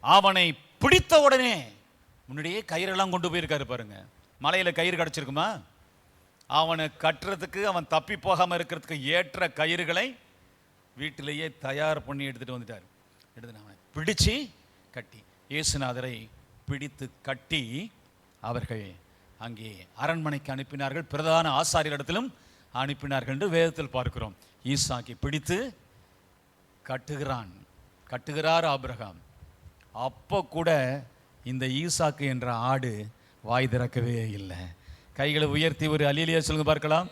அவனை பிடித்த உடனே, முன்னாடியே கயிறெல்லாம் கொண்டு போயிருக்காரு பாருங்க. மலையில கயிறு கிடைச்சிருக்குமா? அவனை கட்டுறதுக்கு, அவன் தப்பி போகாம இருக்கிறதுக்கு ஏற்ற கயிறுகளை வீட்டிலேயே தயார் பண்ணி எடுத்துட்டு வந்துட்டார். எடுத்து அவனை பிடிச்சு கட்டி, இயேசுநாதரை பிடித்து கட்டி அவர்கள் அங்கே அரண்மனைக்கு அனுப்பினார்கள். பிரதான ஆசாரியரிடத்திலும் அனுப்பினார்கள் என்று வேதத்தில் பார்க்கிறோம். ஈசாக்கை பிடித்து கட்டுகிறார் ஆபிரகாம். அப்போ கூட இந்த ஈசாக்கு என்ற ஆடு வாய் திறக்கவே இல்லை. கைகளை உயர்த்தி ஒரு அல்லேலூயா சொல்லுங்க பார்க்கலாம்.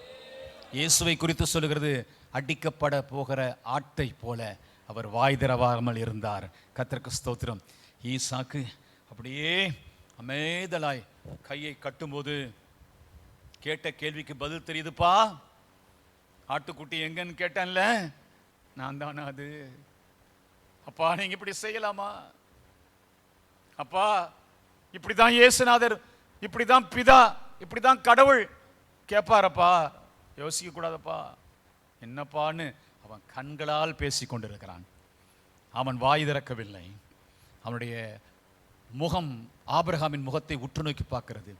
இயேசுவை குறித்து சொல்லுகிறது, அடிக்கப்பட போகிற ஆட்டை போல அவர் வாய் திறவாமல் இருந்தார். கர்த்தருக்கு ஸ்தோத்திரம். ஈசாக்கு அப்படியே அமைதலாய் கையை கட்டும்போது கேட்ட கேள்விக்கு பதில் தெரியுதுப்பா. ஆட்டுக்குட்டி எங்கன்னு கேட்டேன்ல, நான் தானா அது? அப்பா நீங்க இப்படி செய்யலாமா? அப்பா இப்படிதான் இயேசுநாதர், இப்படிதான் பிதா, இப்படிதான் கடவுள் கேட்பாரப்பா? யோசிக்க கூடாதப்பா. என்னப்பான்னு அவன் கண்களால் பேசி கொண்டிருக்கிறான். அவன் வாய் திறக்கவில்லை. அவனுடைய முகம் ஆபிரகாமின் முகத்தை உற்று நோக்கி பார்க்கிறது.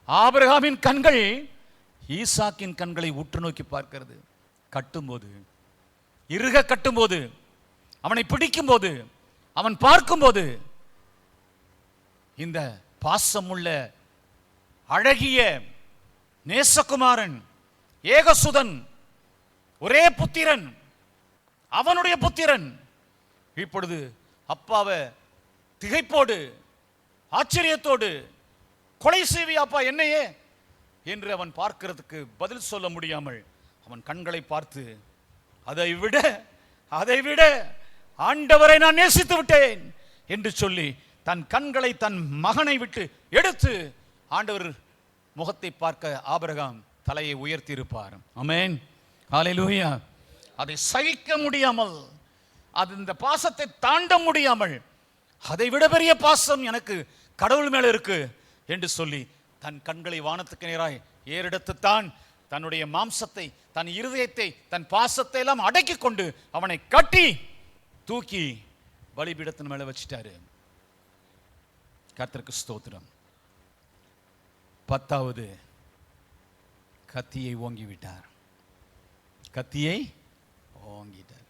ஆபிரகாமின் கண்கள் ஈசாக்கின் கண்களை உற்று நோக்கி பார்க்கிறது. கட்டும்போது, இறுக கட்டும்போது, அவனை பிடிக்கும்போது, அவன் பார்க்கும்போது, இந்த பாசமுள்ள அழகிய நேசகுமாரன், ஏகசுதன், ஒரே புத்திரன், அவனுடைய புத்திரன் இப்பொழுது அப்பாவை திகைப்போடு ஆச்சரியத்தோடு கொலை செய்வியாப்பா என்னையே என்று அவன் பார்க்கிறதுக்கு பதில் சொல்ல முடியாமல் அவன் கண்களை பார்த்து, அதை விட ஆண்டவரை நான் நேசித்து விட்டேன் என்று சொல்லி தன் கண்களை தன் மகனை விட்டு எடுத்து ஆண்டவர் முகத்தை பார்க்க ஆபிரகாம் தலையை உயர்த்தி இருப்பார். ஆமென், ஹல்லேலூயா. அதை சகிக்க முடியாமல், அது இந்த பாசத்தை தாண்ட முடியாமல், அதை விட பெரிய பாசம் எனக்கு கடவுள் மேல இருக்கு என்று சொல்லி தன் கண்களை வானத்துக்கு நேராய் ஏறெடுத்துத்தான் தன்னுடைய மாம்சத்தை, தன் இருதயத்தை, தன் பாசத்தை எல்லாம் அடக்கி கொண்டு அவனை கட்டி தூக்கி பலிபீடத்தின் மேல வச்சிட்டாரு. கர்த்தருக்கு ஸ்தோத்திரம். 10வது கத்தியை ஓங்கிவிட்டார். கத்தியை ஓங்கிட்டார்.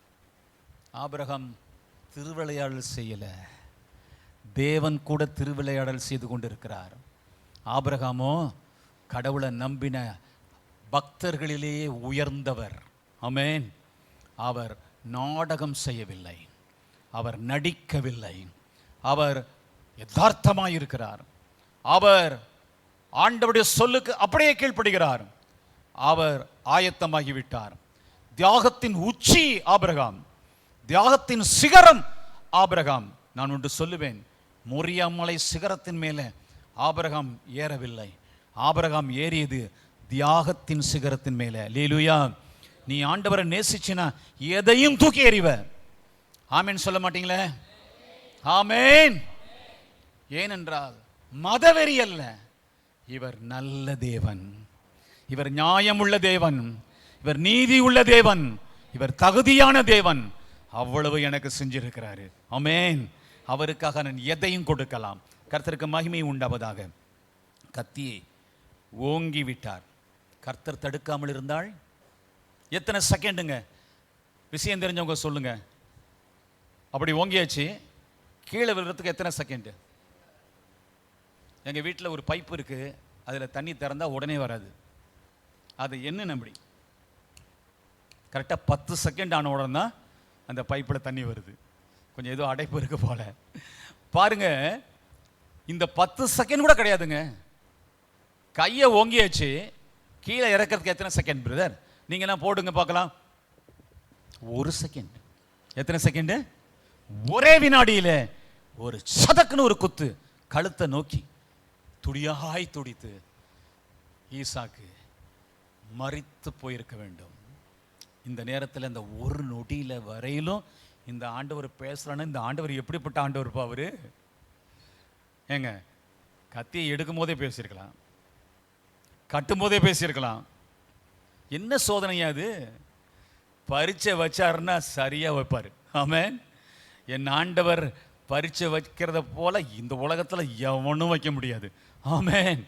ஆபிரகாம் திருவிளையாடல் செய்யல, தேவன் கூட திருவிளையாடல் செய்து கொண்டிருக்கிறார். ஆபிரகாமோ கடவுளை நம்பின பக்தர்களிலேயே உயர்ந்தவர். ஆமென். அவர் நாடகம் செய்யவில்லை, அவர் நடிக்கவில்லை, அவர் யதார்த்தமாய் இருக்கிறார். அவர் ஆண்டவருடைய சொல்லுக்கு அப்படியே கீழ்ப்படுகிறார். அவர் ஆயத்தமாகிவிட்டார். தியாகத்தின் உச்சி ஆபிரகாம், தியாகத்தின் சிகரம் ஆபிரகாம். நான் ஒன்று சொல்லுவேன், மோரியா மலை சிகரத்தின் மேலே ஆபிரகாம் ஏறவில்லை. ஆபிரகாம் ஏறியது தியாகத்தின் சிகரத்தின் மேலே. அல்லேலூயா. நீ ஆண்டவரை நேசிச்சினா எதையும் தூக்கி எறிவ. ஆமேன் சொல்ல மாட்டீங்களே? ஆமேன். ஏனென்றால் மதவெறி அல்ல. இவர் நல்ல தேவன், இவர் நியாயமுள்ள தேவன், இவர் நீதி உள்ள தேவன், இவர் தகுதியான தேவன். அவ்வளவு எனக்கு செஞ்சிருக்கிறாரு. ஆமென். அவருக்காக நான் எதையும் கொடுக்கலாம். கர்த்தருக்கு மகிமை உண்டாவதாக. கத்தியை ஓங்கி விட்டார். கர்த்தர் தடுக்காமல் இருந்தால் எத்தனை செகண்டுங்க? விஷயம் தெரிஞ்சவங்க சொல்லுங்க. அப்படி ஓங்கியாச்சு, கீழே விழுறதுக்கு எத்தனை செகண்டு? எங்கள் வீட்டில் ஒரு பைப்பு இருக்குது, அதில் தண்ணி திறந்தா உடனே வராது. அது என்ன நம்பி கரெக்டாக 10 செகண்ட் ஆன உடனே தான் அந்த பைப்பில் தண்ணி வருது. கொஞ்சம் ஏதோ அடைப்பு இருக்கு போல. பாருங்க, இந்த 10 செகண்ட் கூட கிடையாதுங்க. கையை ஓங்கியாச்சு, கீழே இறக்கிறதுக்கு எத்தனை செகண்ட் பிரதர்? நீங்க போடுங்க பார்க்கலாம். 1 செகண்ட். எத்தனை செகண்ட்? ஒரே வினாடியில் ஒரு சதக்குன்னு ஒரு குத்து, கழுத்தை நோக்கி துடியாய் துடித்து ஈசாக்கு மரித்து போயிருக்க வேண்டும். இந்த நேரத்தில் இந்த ஒரு நொடியில் வரையிலும் இந்த ஆண்டவர் பேசுறான்னு. இந்த ஆண்டவர் எப்படிப்பட்ட ஆண்டவர் அவரு? ஏங்க, கத்தியை எடுக்கும் போதே பேசியிருக்கலாம், கட்டும் போதே பேசியிருக்கலாம். என்ன சோதனையா அது? பரீட்சை வச்சாருன்னா சரியா வைப்பாரு. ஆமென். என் ஆண்டவர் பரீட்சை வைக்கிறத போல இந்த உலகத்துல எவனும் வைக்க முடியாது. ஆமென்.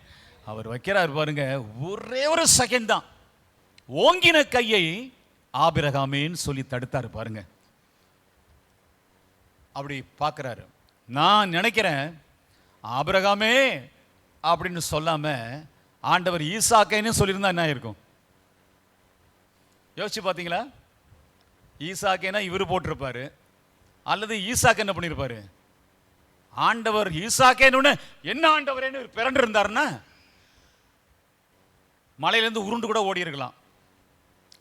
அவர் வைக்கிறார் பாருங்க, ஒரே ஒரு செகண்ட் தான். ஓங்கின கையை ஆபிரகாமேன்னு சொல்லி தடுத்தாரு பாருங்க. அப்படி பார்க்கிறாரு. நான் நினைக்கிறேன் ஆபிரகாமே அப்படின்னு சொல்லாம ஆண்டவர் ஈசாக்கைன்னு சொல்லியிருந்தா என்ன இருக்கும்? யோசிச்சு பார்த்தீங்களா? ஈசாக்கேனா இவர் போட்டிருப்பாரு, அல்லது ஈசாக்கு என்ன பண்ணியிருப்பாரு? ஆண்டவர் ஈசாக்கேன்னு என்ன ஆண்டவரேன்னு பிறண்டு இருந்தாருன்னா மலையிலேருந்து உருண்டு கூட ஓடி இருக்கலாம்.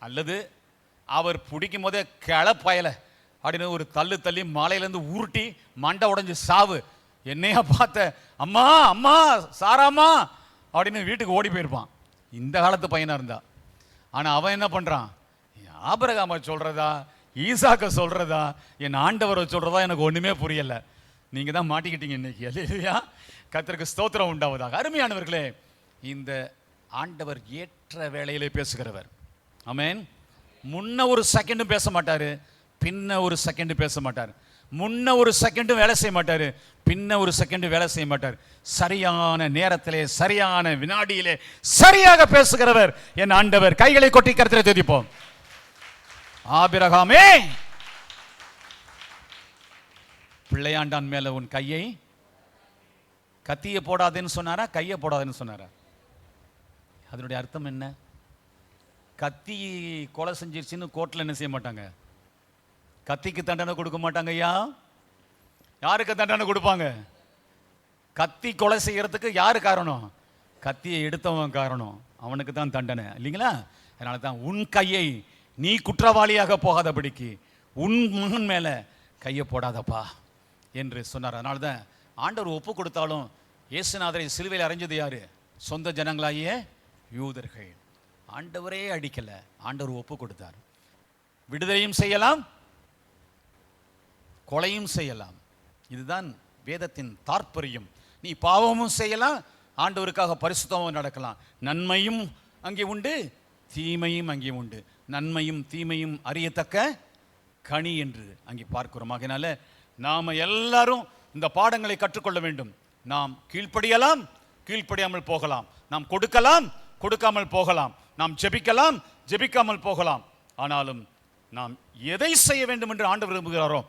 அல்லது அவர் பிடிக்கும் போதே கிளப்பயல அப்படின்னு ஒரு தள்ளு தள்ளி மலையிலேருந்து உருட்டி மண்டை உடைஞ்சு சாவு, என்னையா பார்த்த அம்மா அம்மா சாராமா அப்படின்னு வீட்டுக்கு ஓடி போயிருப்பான், இந்த காலத்து பையனா இருந்தா. ஆனால் அவன் என்ன பண்ணுறான்? ஆபிரகாமை சொல்றதா ஈசாக்க சொல்றதா என் ஆண்டவரை சொல்றதா எனக்கு ஒண்ணுமே புரியல. நீங்க தான் மாட்டிக்கிட்டீங்க இன்னைக்கு. அல்லேலூயா. கர்த்தருக்கு ஸ்தோத்திரம் உண்டாவதாக. அருமையானவர்களே, இந்த ஆண்டவர் ஏற்ற வேளையிலே பேசுகிறவர். ஆமென். முன்ன ஒரு செகண்டும் பேச மாட்டாரு, பின்ன ஒரு செகண்ட் பேச மாட்டார். முன்ன ஒரு செகண்டும் வேலை செய்ய மாட்டாரு, பின்ன ஒரு செகண்ட் வேலை செய்ய மாட்டார். சரியான நேரத்திலே சரியான வினாடியிலே சரியாக பேசுகிறவர் என் ஆண்டவர். கைகளை கொட்டி கர்த்தரை துதிப்போம். ஆபிரகாமே, பிள்ளையாண்டான் மேல உன் கையை, கத்தியை போடாதேன்னு சொன்னாரா, கையை போடாதேன்னு சொன்னாரா? அதனுடைய அர்த்தம் என்ன? கத்தி கொலை செஞ்சிருச்சுன்னு கோர்ட்டில் என்ன செய்ய மாட்டாங்க? கத்திக்கு தண்டனை கொடுக்க மாட்டாங்க. ஐயா, யாருக்கு தண்டனை கொடுப்பாங்க? கத்தி கொலை செய்யறதுக்கு யாரு காரணம்? கத்தியை எடுத்தவன் காரணம், அவனுக்கு தான் தண்டனை, இல்லைங்களா? அதனால தான் உன் கையை நீ குற்றவாளியாக போகாதபடிக்கு உன் மகன் மேல கையை போடாதப்பா என்று சொன்னார். அதனால தான் ஆண்டவர் ஒப்பு கொடுத்தாலும் இயேசுநாதரை சிலுவையில் அறைஞ்சது யாரு? சொந்த ஜனங்களாகிய யூதர்கள். ஆண்டவரே அடிக்கல, ஆண்டவர் ஒப்பு கொடுத்தார். விடுதலையும் செய்யலாம், கொலையும் செய்யலாம். இதுதான் வேதத்தின் தாற்பயம். நீ பாவமும் செய்யலாம், ஆண்டவருக்காக பரிசுத்தமும் நடக்கலாம். நன்மையும் அங்கே உண்டு, தீமையும் அங்கே உண்டு. நன்மையும் தீமையும் அறியத்தக்க கனி என்று அங்கே பார்க்கிறோம். ஆகையினால நாம எல்லாரும் இந்த பாடங்களை கற்றுக்கொள்ள வேண்டும். நாம் கீழ்ப்படியலாம், கீழ்ப்படியாமல் போகலாம். நாம் கொடுக்கலாம், கொடுக்காமல் போகலாம். நாம் ஜெபிக்கலாம், ஜெபிக்காமல் போகலாம். ஆனாலும் நாம் எதை செய்ய வேண்டும் என்று ஆண்டவர் விரும்புகிறாரோ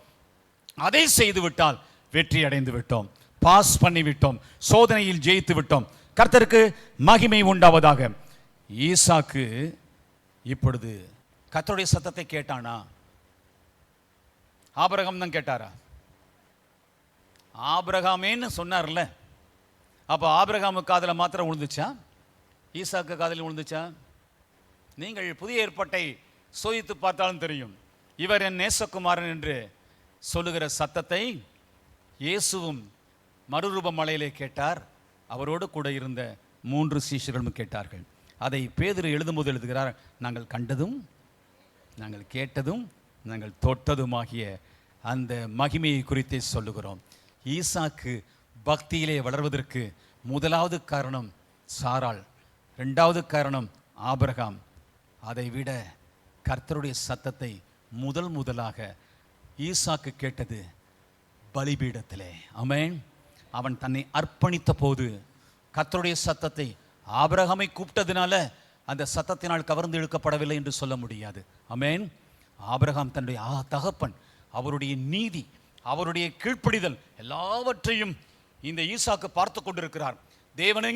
அதை செய்து விட்டால் வெற்றி அடைந்து விட்டோம், பாஸ் பண்ணி விட்டோம், சோதனையில் ஜெயித்து விட்டோம். கர்த்தருக்கு மகிமை உண்டாவதாக. ஈசாக்கு இப்பொழுது கர்த்தருடைய சத்தத்தை கேட்டானா? ஆபிரகாம் தான் கேட்டாரா? ஆபிரகாமேன்னு சொன்னார்ல, அப்போ ஆபிரகாமு காதில் மாத்திரம் விழுந்துச்சா, ஈசாக்கு காதில் விழுந்துச்சா? நீங்கள் புதிய ஏற்பாட்டை சோதித்து பார்த்தாலும் தெரியும். இவர் என் நேசகுமாரன் என்று சொல்லுகிற சத்தத்தை இயேசுவும் மறுரூப மலையிலே கேட்டார். அவரோடு கூட இருந்த 3 சீஷர்களும் கேட்டார்கள். அதை பேதுரு எழுதும்போது எழுதுகிறார், நாங்கள் கண்டதும் நாங்கள் கேட்டதும் நாங்கள் தொட்டதுமாகிய அந்த மகிமையை குறித்தே சொல்லுகிறோம். ஈசாக்கு பக்தியிலே வளர்வதற்கு முதலாவது காரணம் சாராள், இரண்டாவது காரணம் ஆபிரகாம். அதை விட கர்த்தருடைய சத்தத்தை முதலாக ஈசாக்கு கேட்டது பலிபீடத்திலே. ஆமென். அவன் தன்னை அர்ப்பணித்த போது கர்த்தருடைய சத்தத்தை ஆபிரகாமை கூப்பிட்டதுனால அந்த சத்தத்தினால் கவர்ந்து இழுக்கப்படவில்லை என்று சொல்ல முடியாது. ஆமென். ஆபிரகாம் தன்னுடைய தகப்பன், அவருடைய நீதி, அவருடைய கீழ்ப்படிதல் எல்லாவற்றையும் இந்த ஈசாக்கு பார்த்து கொண்டிருக்கிறார். தேவன்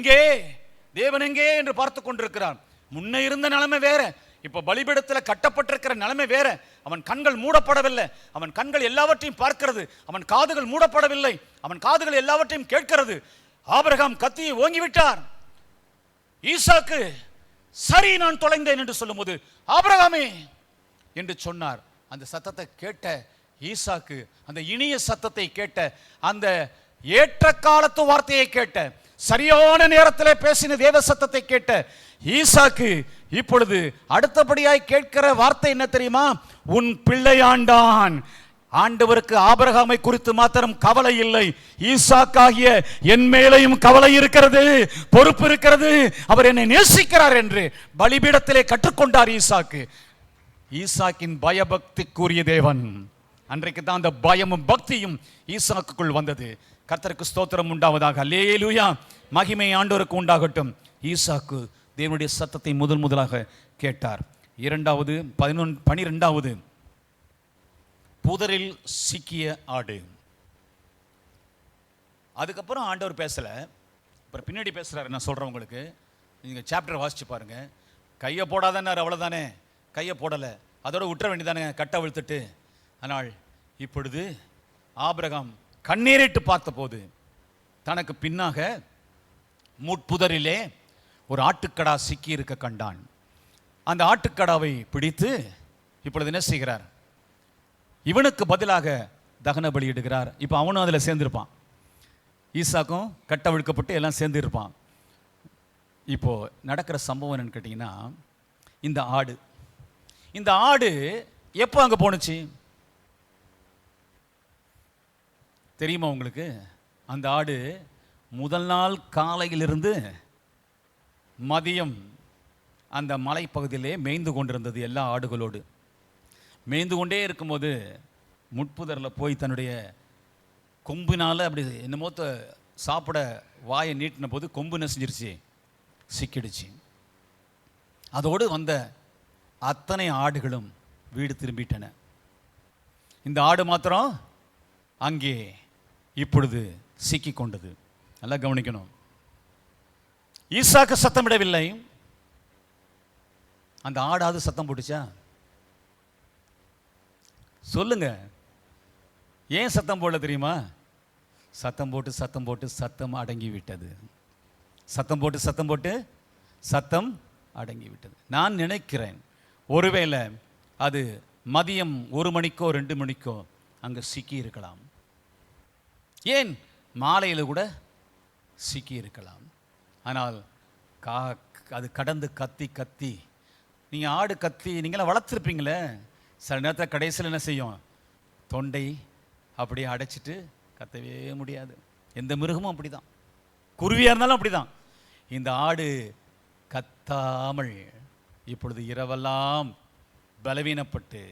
எங்கே என்று பார்த்து கொண்டிருக்கிறார். முன்ன இருந்த நிலைமை வேற, இப்ப பலிபீடத்தில் கட்டப்பட்டிருக்கிற நிலைமை வேற. அவன் கண்கள் மூடப்படவில்லை, அவன் கண்கள் எல்லாவற்றையும் பார்க்கிறது. அவன் காதுகள் மூடப்படவில்லை, அவன் காதுகள் எல்லாவற்றையும் கேட்கிறது. ஆபிரகாம் கத்தியை ஓங்கிவிட்டார். ஈசாக்கு சரி நான் தொலைந்தேன் என்று சொல்லும்போது ஆபிரகாமே என்று சொன்னார். அந்த சத்தத்தை கேட்ட ஈசாக்கு, அந்த இனிய சத்தத்தை கேட்ட, அந்த ஏற்ற காலத்து வார்த்தையை கேட்ட, சரியான நேரத்தில் பேசின தேவ சத்தத்தை கேட்ட ஈசாக்கு இப்பொழுது அடுத்தபடியாய் கேட்கிற வார்த்தை என்ன தெரியுமா? உன் பிள்ளையாண்டான். ஆண்டவருக்கு ஆபிரகாமை குறித்து மாத்திரம் கவலை இல்லை, ஈசாக்காகிய என் மேலையும் கவலை இருக்கிறது, பொறுப்பு இருக்கிறது. அவர் என்னை நேசிக்கிறார் என்று பலிபீடத்திலே கற்றுக்கொண்டார் ஈசாக்கு. ஈசாக்கின் பயபக்திக்குரிய தேவன். அன்றைக்கு தான் அந்த பயமும் பக்தியும் ஈசாக்குக்குள் வந்தது. கர்த்தருக்கு ஸ்தோத்திரம் உண்டாவதாக. அல்லேலூயா. மகிமை ஆண்டவருக்கு உண்டாகட்டும். ஈசாக்கு தேவனுடைய சத்தத்தை முதலாக கேட்டார். 12வது புதரில் சிக்கிய ஆடு. அதுக்கப்புறம் ஆண்டவர் பேசல, அப்புறம் பின்னாடி பேசுறாரு. நான் சொல்றேன் உங்களுக்கு, நீங்க சாப்டர் வாசிச்சு பாருங்க. கையை போடாதன்னார், அவ்வளவுதானே, கையை போடலை, அதோட விட்டுற வேண்டியதானே கட்டை விழுத்துட்டு. ஆனால் இப்பொழுது ஆபிரகாம் கண்ணீரிட்டு பார்த்த போது தனக்கு பின்னாக முட்புதரிலே ஒரு ஆட்டுக்கடா சிக்கி இருக்க கண்டான். அந்த ஆட்டுக்கடாவை பிடித்து இப்பொழுது என்ன செய்கிறார்? இவனுக்கு பதிலாக தகன பலி இடுகிறார். இப்போ அவனும் அதில் சேர்ந்திருப்பான், ஈசாக்கும் கட்டை விழுக்கப்பட்டு எல்லாம் சேர்ந்து இருப்பான். இப்போ நடக்கிற சம்பவம் என்னன்னு கேட்டிங்கன்னா, இந்த ஆடு எப்போ அங்கே போணுச்சு தெரியுமா உங்களுக்கு? அந்த ஆடு முதல் நாள் காலையிலிருந்து மதியம் அந்த மலைப்பகுதியிலே மேய்ந்து கொண்டிருந்தது. எல்லா ஆடுகளோடு மேய்ந்து கொண்டே இருக்கும்போது முட்புதரில் போய் தன்னுடைய கொம்பினால் அப்படி என்னமோ சாப்பிட வாயை நீட்டின போது கொம்பு என்ன செஞ்சிருச்சு? சிக்கிடுச்சு. அதோடு வந்த அத்தனை ஆடுகளும் வீடு திரும்பிட்டன. இந்த ஆடு மாத்திரம் அங்கே இப்பொழுது சிக்கி கொண்டது. நல்லா கவனிக்கணும். ஈசாக்கு சத்தமிடவில்லை, அந்த ஆடாவது சத்தம் போட்டுச்சா? சொல்லுங்க, ஏன் சத்தம் போடல தெரியுமா? சத்தம் போட்டு சத்தம் அடங்கி விட்டது. சத்தம் போட்டு சத்தம் அடங்கி விட்டது. நான் நினைக்கிறேன், ஒருவேளை அது மதியம் 1 மணிக்கோ 2 மணிக்கோ அங்கே சிக்கி இருக்கலாம். ஏன் மாலையில் கூட சிக்கி இருக்கலாம். ஆனால் அது கடந்து கத்தி நீங்கள் ஆடு கத்தி நீங்களாம் வளர்த்துருப்பீங்களே, சில நேரத்தில் கடைசியில் என்ன செய்யும்? தொண்டை அப்படியே அடைச்சிட்டு கத்தவே முடியாது. எந்த மிருகமும் அப்படி தான், குருவியாக இருந்தாலும் அப்படி தான். இந்த ஆடு கத்தாமல் இப்பொழுது இரவெல்லாம் பலவீனப்பட்டு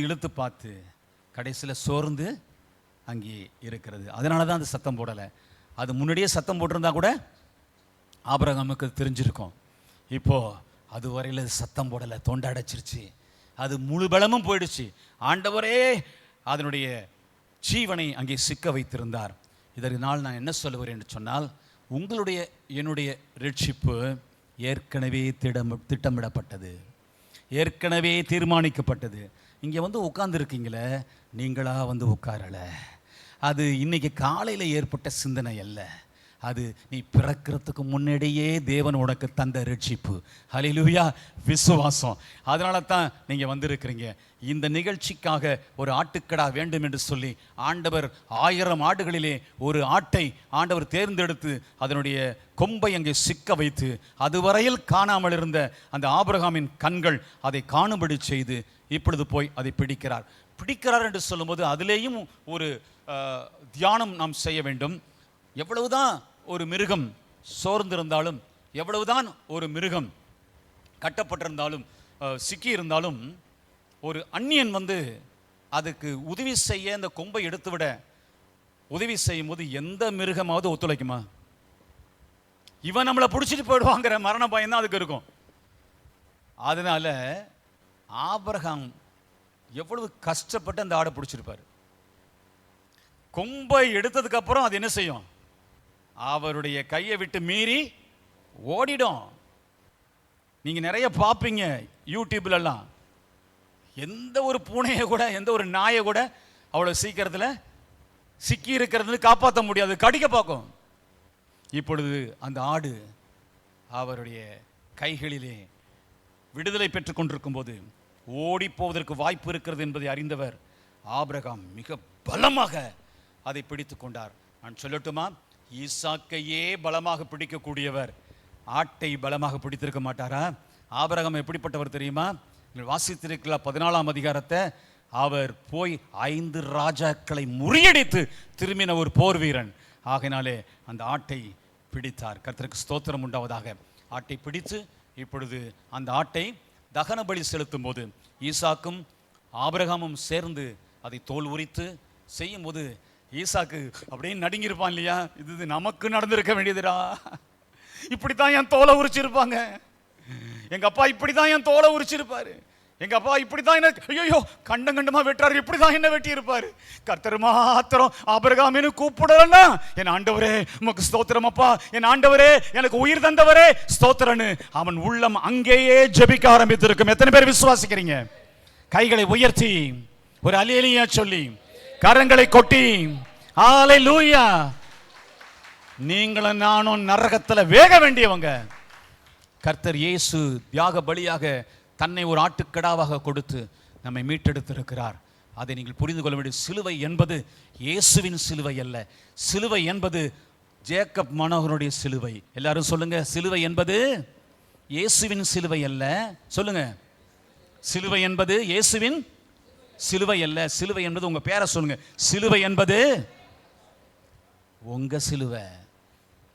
இழுத்து பார்த்து கடைசியில் சோர்ந்து அங்கே இருக்கிறது. அதனால தான் அது சத்தம் போடலை. அது முன்னாடியே சத்தம் போட்டிருந்தா கூட ஆபிரகாமுக்கு தெரிஞ்சிருக்கும். இப்போது அது வரையில் சத்தம் போடலை, தொண்டை அடைச்சிருச்சு, அது முழு பலமும் போயிடுச்சு. ஆண்டவரே அதனுடைய ஜீவனை அங்கே சிக்க வைத்திருந்தார். இதனால் நான் என்ன சொல்லுவேன் என்று சொன்னால், உங்களுடைய என்னுடைய ரட்சிப்பு ஏற்கனவே திட்டமிடப்பட்டது, ஏற்கனவே தீர்மானிக்கப்பட்டது. இங்கே வந்து உட்கார்ந்துருக்கீங்களே, நீங்களாக வந்து உட்காரலை. அது இன்னைக்கு காலையில் ஏற்பட்ட சிந்தனை அல்ல, அது நீ பிறக்கிறதுக்கு முன்னாடியே தேவன் உனக்கு தந்த ரட்சிப்பு. ஹல்லேலூயா, விசுவாசம். அதனால தான் நீங்கள் வந்திருக்கிறீங்க. இந்த நிகழ்ச்சிக்காக ஒரு ஆட்டுக்கடா வேண்டும் என்று சொல்லி ஆண்டவர் 1000 ஆடுகளிலே ஒரு ஆட்டை ஆண்டவர் தேர்ந்தெடுத்து அதனுடைய கொம்பை அங்கே சிக்க வைத்து அதுவரையில் காணாமல் இருந்த அந்த ஆபிரகாமின் கண்கள் அதை காணும்படி செய்து இப்பொழுது போய் அதை பிடிக்கிறார் என்று சொல்லும்போது அதிலேயும் ஒரு தியானம் நாம் செய்ய வேண்டும். எவ்வளவுதான் ஒரு மிருகம் சோர்ந்திருந்தாலும், எவ்வளவுதான் ஒரு மிருகம் கட்டப்பட்டிருந்தாலும், சிக்கி இருந்தாலும், ஒரு அந்நியன் வந்து அதுக்கு உதவி செய்ய இந்த கொம்பை எடுத்துவிட உதவி செய்யும் போது எந்த மிருகமாவது ஒத்துழைக்குமா? இவன் நம்மளை பிடிச்சிட்டு போயிடுவாங்கிற மரண பயம் தான் அதுக்கு இருக்கும். அதனால ஆபிரகாம் எவ்வளவு கஷ்டப்பட்டு அந்த ஆடை பிடிச்சிருப்பாரு. கொம்பை எடுத்ததுக்கு அப்புறம் அது என்ன செய்யும்? அவருடைய கையை விட்டு மீறி ஓடிடும். நீங்க நிறைய பார்ப்பீங்க யூடியூப்ல எல்லாம். எந்த ஒரு பூனையை கூட, எந்த ஒரு நாயை கூட அவ்வளவு சீக்கிரத்தில் சிக்கி இருக்கிறது காப்பாற்ற முடியாது, கடிக்க பார்க்கும். இப்பொழுது அந்த ஆடு அவருடைய கைகளிலே விடுதலை பெற்றுக் கொண்டிருக்கும் போது ஓடி போவதற்கு வாய்ப்பு இருக்கிறது என்பதை அறிந்தவர் ஆபிரகாம் மிக பலமாக அதை பிடித்து கொண்டார். நான் சொல்லட்டுமா, ஈசாக்கையே பலமாக பிடிக்கக்கூடியவர் ஆட்டை பலமாக பிடித்திருக்க மாட்டாரா? ஆபிரகாம் எப்படிப்பட்டவர் தெரியுமா? வாசித்திருக்கிற 14ஆம் அதிகாரத்தை, அவர் போய் 5 ராஜாக்களை முறியடித்து திரும்பின ஒரு போர் வீரன். ஆகையினாலே அந்த ஆட்டை பிடித்தார். கர்த்தருக்கு ஸ்தோத்திரம் உண்டாவதாக. ஆட்டை பிடித்து இப்பொழுது அந்த ஆட்டை தகன பலி செலுத்தும் போது ஈசாக்கும் ஆபிரகாமும் சேர்ந்து அதை தோல் உரித்து செய்யும் போது ஈசாக்கு அப்படியே நடுங்கியிருப்பான் இல்லையா? இது நமக்கு நடந்திருக்க வேண்டியதுடா, இப்படித்தான் என் தோலை உரிச்சிருப்பாங்க, எங்க அப்பா இப்படிதான் என் தோலை உரிச்சிருப்பாரு, எங்க அப்பா இப்படிதான் என்ன ஐயோ கண்டம் கண்டமா வெட்டுறாரு, இப்படிதான் என்ன வெட்டி இருப்பாரு. கர்த்தர் மாத்திரம் ஆபிரகாமின்னு கூப்பிடலன்னா, என் ஆண்டவரே உமக்கு ஸ்தோத்திரம் அப்பா, என் ஆண்டவரே எனக்கு உயிர் தந்தவரே ஸ்தோத்திரன்னு அவன் உள்ளம் அங்கேயே ஜெபிக்க ஆரம்பித்திருக்கும். எத்தனை பேர் விசுவாசிக்கிறீங்க? கைகளை உயர்த்தி ஒரு அல்லேலூயா சொல்லி கரங்களை கொட்டி ஹல்லேலூயா. நீங்களும் நானும் நரகத்துல வேக வேண்டியவங்க. கர்த்தர் இயேசு தியாக பலியாக தன்னை ஒரு ஆட்டுக்கடாவாக கொடுத்து நம்மை மீட்டெடுத்திருக்கிறார். அதை நீங்கள் புரிந்து கொள்ள வேண்டிய சிலுவை என்பது இயேசுவின் சிலுவை அல்ல. சிலுவை என்பது ஜேக்கப் மனோகருடைய சிலுவை. எல்லாரும் சொல்லுங்க, சிலுவை என்பது இயேசுவின் சிலுவை அல்ல. சொல்லுங்க, சிலுவை என்பது இயேசுவின் சிலுவை அல்ல. சிலுவை என்பது உங்க பேரை சொல்லுங்க. சிலுவை என்பது உங்க சிலுவை.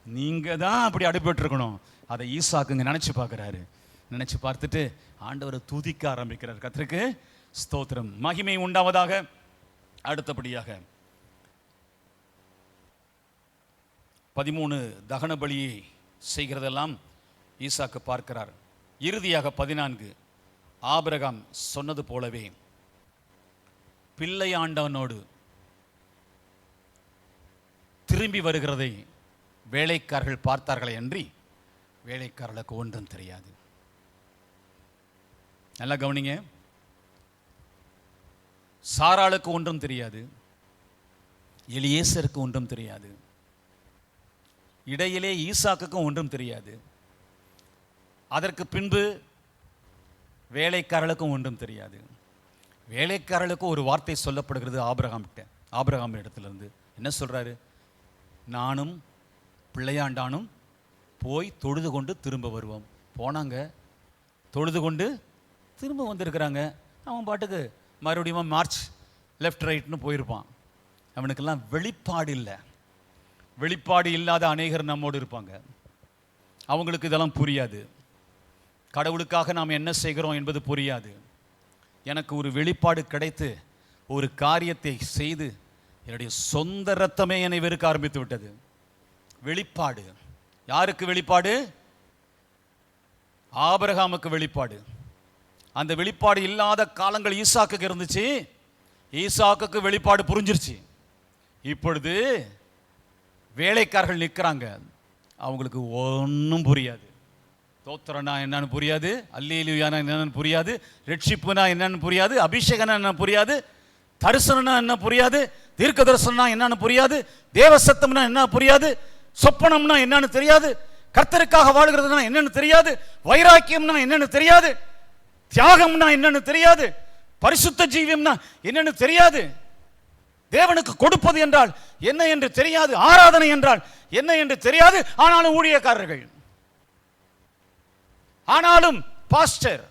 நீங்க தான் அப்படி அடிபட்டிருக்கணும். அதை ஈசாக்குங்க நினைச்சு பார்க்கிறாரு. நினைச்சு பார்த்துட்டு ஆண்டவரை துதிக்க ஆரம்பிக்கிறார். கர்த்தருக்கு ஸ்தோத்திரம், மகிமை உண்டாவதாக. அடுத்தபடியாக 13 தகன பலியை செய்கிறதெல்லாம் ஈசாக்கு பார்க்கிறார். இறுதியாக 14 ஆபிரகாம் சொன்னது போலவே பிள்ளை ஆண்டவனோடு திரும்பி வருகிறதை வேலைக்காரர்கள் பார்த்தார்களே அன்றி வேலைக்காரர்களுக்கு ஒன்றும் தெரியாது. நல்லா கவனிங்க, சாராளுக்கு ஒன்றும் தெரியாது, எலியேசருக்கு ஒன்றும் தெரியாது, இடையிலே ஈசாக்குக்கும் ஒன்றும் தெரியாது, அதற்கு பின்பு வேலைக்காரர்களுக்கும் ஒன்றும் தெரியாது. வேலைக்காரர்களுக்கு ஒரு வார்த்தை சொல்லப்படுகிறது ஆபிரகாம் இடத்திலிருந்து. என்ன சொல்றாரு? நானும் பிள்ளையாண்டானும் போய் தொழுது கொண்டு திரும்ப வருவோம். போனாங்க, தொழுது கொண்டு திரும்ப வந்திருக்கிறாங்க. அவன் பாட்டுக்கு மறுபடியும் மார்ச் லெஃப்ட் ரைட்னு போயிருப்பான். அவனுக்கெல்லாம் வெளிப்பாடு இல்லை. வெளிப்பாடு இல்லாத அநேகர் நம்மோடு இருப்பாங்க. அவங்களுக்கு இதெல்லாம் புரியாது. கடவுளுக்காக நாம் என்ன செய்கிறோம் என்பது புரியாது. எனக்கு ஒரு வெளிப்பாடு கிடைத்து ஒரு காரியத்தை செய்து என்னுடைய சொந்த ரத்தமே என்னை வெறுக்க ஆரம்பித்து விட்டது. வெளிப்பாடு யாருக்கு வெளிப்பாடு? ஆபிரகாமுக்கு வெளிப்பாடு. அந்த வெளிப்பாடு இல்லாத காலங்கள் ஈசாக்குக்கு இருந்துச்சு. ஈசாக்குக்கு வெளிப்பாடு புரிஞ்சிருச்சு. இப்பொழுது வேலைக்காரர்கள் நிற்கிறாங்க, அவங்களுக்கு ஒன்றும் புரியாது. தோத்திரனா என்னன்னு புரியாது, அல்லேலூயானா என்னன்னு புரியாது, ரட்சிப்புனா என்னன்னு புரியாது, அபிஷேகனா என்ன புரியாது, தரிசனம்னா என்ன புரியாது, தீர்க்க தரிசனம்னா என்னன்னு புரியாது, தேவ சத்தம்னா என்ன புரியாது, சொப்பனம்னா என்னன்னு தெரியாது, கர்த்தருக்காக வாழ்கிறதுனா என்னன்னு தெரியாது, வைராக்கியம்னா என்னன்னு தெரியாது, தியாகம்னா என்னன்னு தெரியாது, பரிசுத்த ஜீவியம்னா என்னன்னு தெரியாது, தேவனுக்கு கொடுப்பது என்றால் என்ன என்று தெரியாது, ஆராதனை என்றால் என்ன என்று தெரியாது. ஆனாலும் ஊழியக்காரர்கள், ஆனாலும் பாஸ்டர்,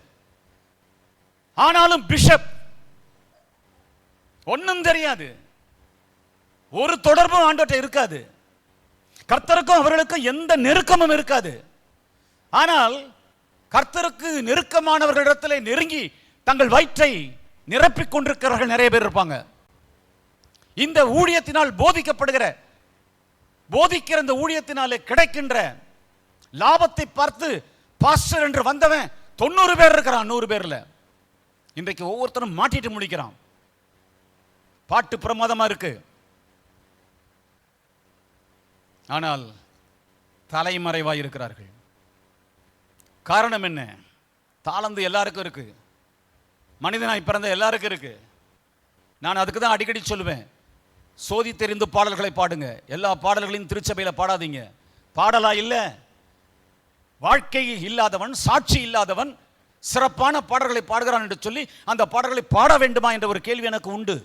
ஆனாலும் பிஷப், ஒன்னும் தெரியாது. ஒரு தொடர்பும் ஆண்டவர்கிட்ட இருக்காது. கர்த்தருக்கும் அவர்களுக்கும் எந்த நெருக்கமும் இருக்காது. ஆனால் கர்த்தருக்கு நெருக்கமானவர்களிடத்திலே நெருங்கி தங்கள் வயிற்றை நிரப்பிக் கொண்டிருக்கிறவர்கள் நிறைய பேர் இருப்பாங்க. இந்த ஊழியத்தினால் போதிக்கிற இந்த ஊழியத்தினாலே கிடைக்கின்ற லாபத்தை பார்த்து பாஸ்டர் என்று வந்தவன் 90 பேர் இருக்கிறான் 100 பேர்ல. இன்றைக்கு ஒவ்வொருத்தரும் மாட்டிட்டு முடிக்கிறான். பாட்டு பிரமாதமா இருக்கு, ஆனால் தலைமறைவாய் இருக்கிறார்கள். காரணம் என்ன? தாளந்து எல்லாருக்கும் இருக்கு, மனிதனாய் பிறந்த எல்லாருக்கும் இருக்கு. நான் அதுக்கு தான் அடிக்கடி சொல்லுவேன், சோதி தெரிந்து பாடல்களை பாடுங்க. எல்லா பாடல்களையும் திருச்சபையில பாடாதீங்க. பாடலா இல்லை, வாழ்க்கையில் இல்லாதவன், சாட்சி இல்லாதவன் சிறப்பான பாடல்களை பாடுகிறான் என்று சொல்லி அந்த பாடல்களை பாட வேண்டுமா என்ற ஒரு கேள்வி எனக்கு உண்டு.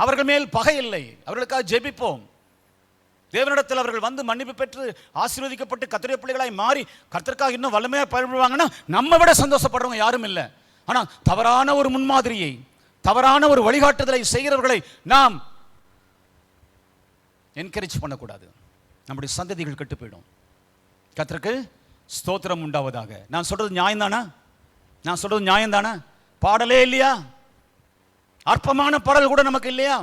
அவர்கள் மேல் பகை இல்லை, அவர்களுக்காக ஜெபிப்போம். தேவனிடத்தில் அவர்கள் வந்து மன்னிப்பு பெற்று ஆசீர்வதிக்கப்பட்டு கர்த்தருடைய பிள்ளைகளாய் மாறி கர்த்தருக்காக இன்னும் வல்லமையாக பயன்படுவாங்கன்னா நம்ம விட சந்தோஷப்படுறவங்க யாரும் இல்லை. ஆனால் தவறான ஒரு முன்மாதிரியை, தவறான ஒரு வழிகாட்டுதலை செய்கிறவர்களை நாம் என்கரேஜ் பண்ணக்கூடாது. நம்முடைய சந்ததிகள் கெட்டு போயிடும். கர்த்தருக்கு ஸ்தோத்திரம் உண்டாவதாக. நான் சொல்றது நியாயம்தானா? பாடலே இல்லையா? அற்பமான பாடல் கூட நமக்கு இல்லையா?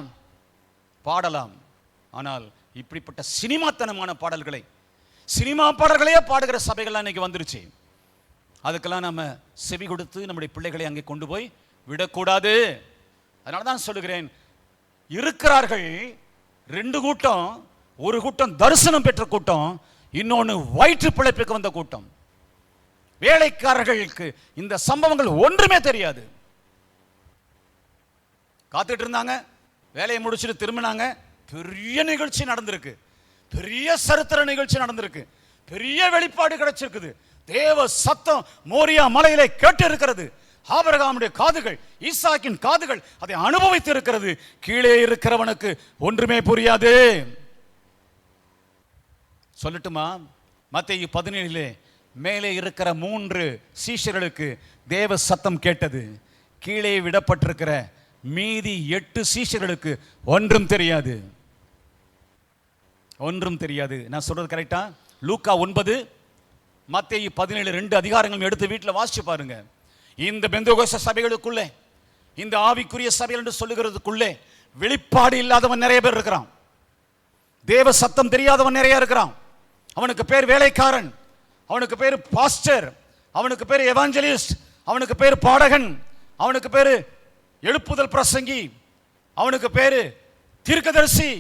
பாடலாம். ஆனால் இப்படிப்பட்ட சினிமாத்தனமான பாடல்களை, சினிமா பாடல்களையே பாடுகிற சபைகள்லாம் இன்னைக்கு வந்துருச்சு. அதுக்கெல்லாம் நம்ம செவி கொடுத்து நம்முடைய பிள்ளைகளை அங்கே கொண்டு போய் விடக்கூடாது. அதனால தான் சொல்லுகிறேன், இருக்கிறார்கள் 2 கூட்டம். ஒரு கூட்டம் தரிசனம் பெற்ற கூட்டம், இன்னொன்று வயிற்று பிழைப்புக்கு வந்த கூட்டம். வேலைக்காரர்களுக்கு இந்த சம்பவங்கள் ஒன்றுமே தெரியாது. காத்துட்டு இருந்தாங்க, வேலையை முடிச்சுட்டு திரும்பினாங்க. பெரிய நிகழ்ச்சி நடந்திருக்கு, பெரிய சரித்திர நிகழ்ச்சி நடந்திருக்கு, பெரிய வெளிப்பாடு கிடைச்சிருக்குது. தேவ சத்தம் மோரியா மலையிலே கேட்டு இருக்கிறது. ஆபிரகாமுடைய காதுகள், ஈசாக்கின் காதுகள் அதை அனுபவித்து இருக்கிறது. கீழே இருக்கிறவனுக்கு ஒன்றுமே புரியாது. சொல்லட்டுமா? மத்தேயு 17 மேலே இருக்கிற 3 சீஷர்களுக்கு தேவ சத்தம் கேட்டது. கீழே விடப்பட்டிருக்கிற மீதி 8 சீஷர்களுக்கு ஒன்றும் தெரியாது. நான் சொல்றது கரெக்டா? லூக்கா 9, மத்தேயு 17 2 அதிகாரங்களும் எடுத்து வீட்டில் வாசிச்சு பாருங்க. இந்த பெந்தேகோஸ்தே சபைகளுக்குள்ளே, இந்த ஆவிக்குரிய சபைகள் என்று சொல்லுகிறதுக்குள்ளே வெளிப்பாடு இல்லாதவன் நிறைய பேர் இருக்கிறான். தேவ சத்தம் தெரியாதவன் நிறைய இருக்கிறான். அவனுக்கு பேர் வேலைக்காரன், அவனுக்கு பேர் பாஸ்டர், அவனுக்கு பேர் எவாஞ்சலிஸ்ட், அவனுக்கு பேர் பாடகன், அவனுக்கு பேர் எழுப்புதல் பிரசங்கி, அவனுக்கு பேர் தீர்க்கதரிசி.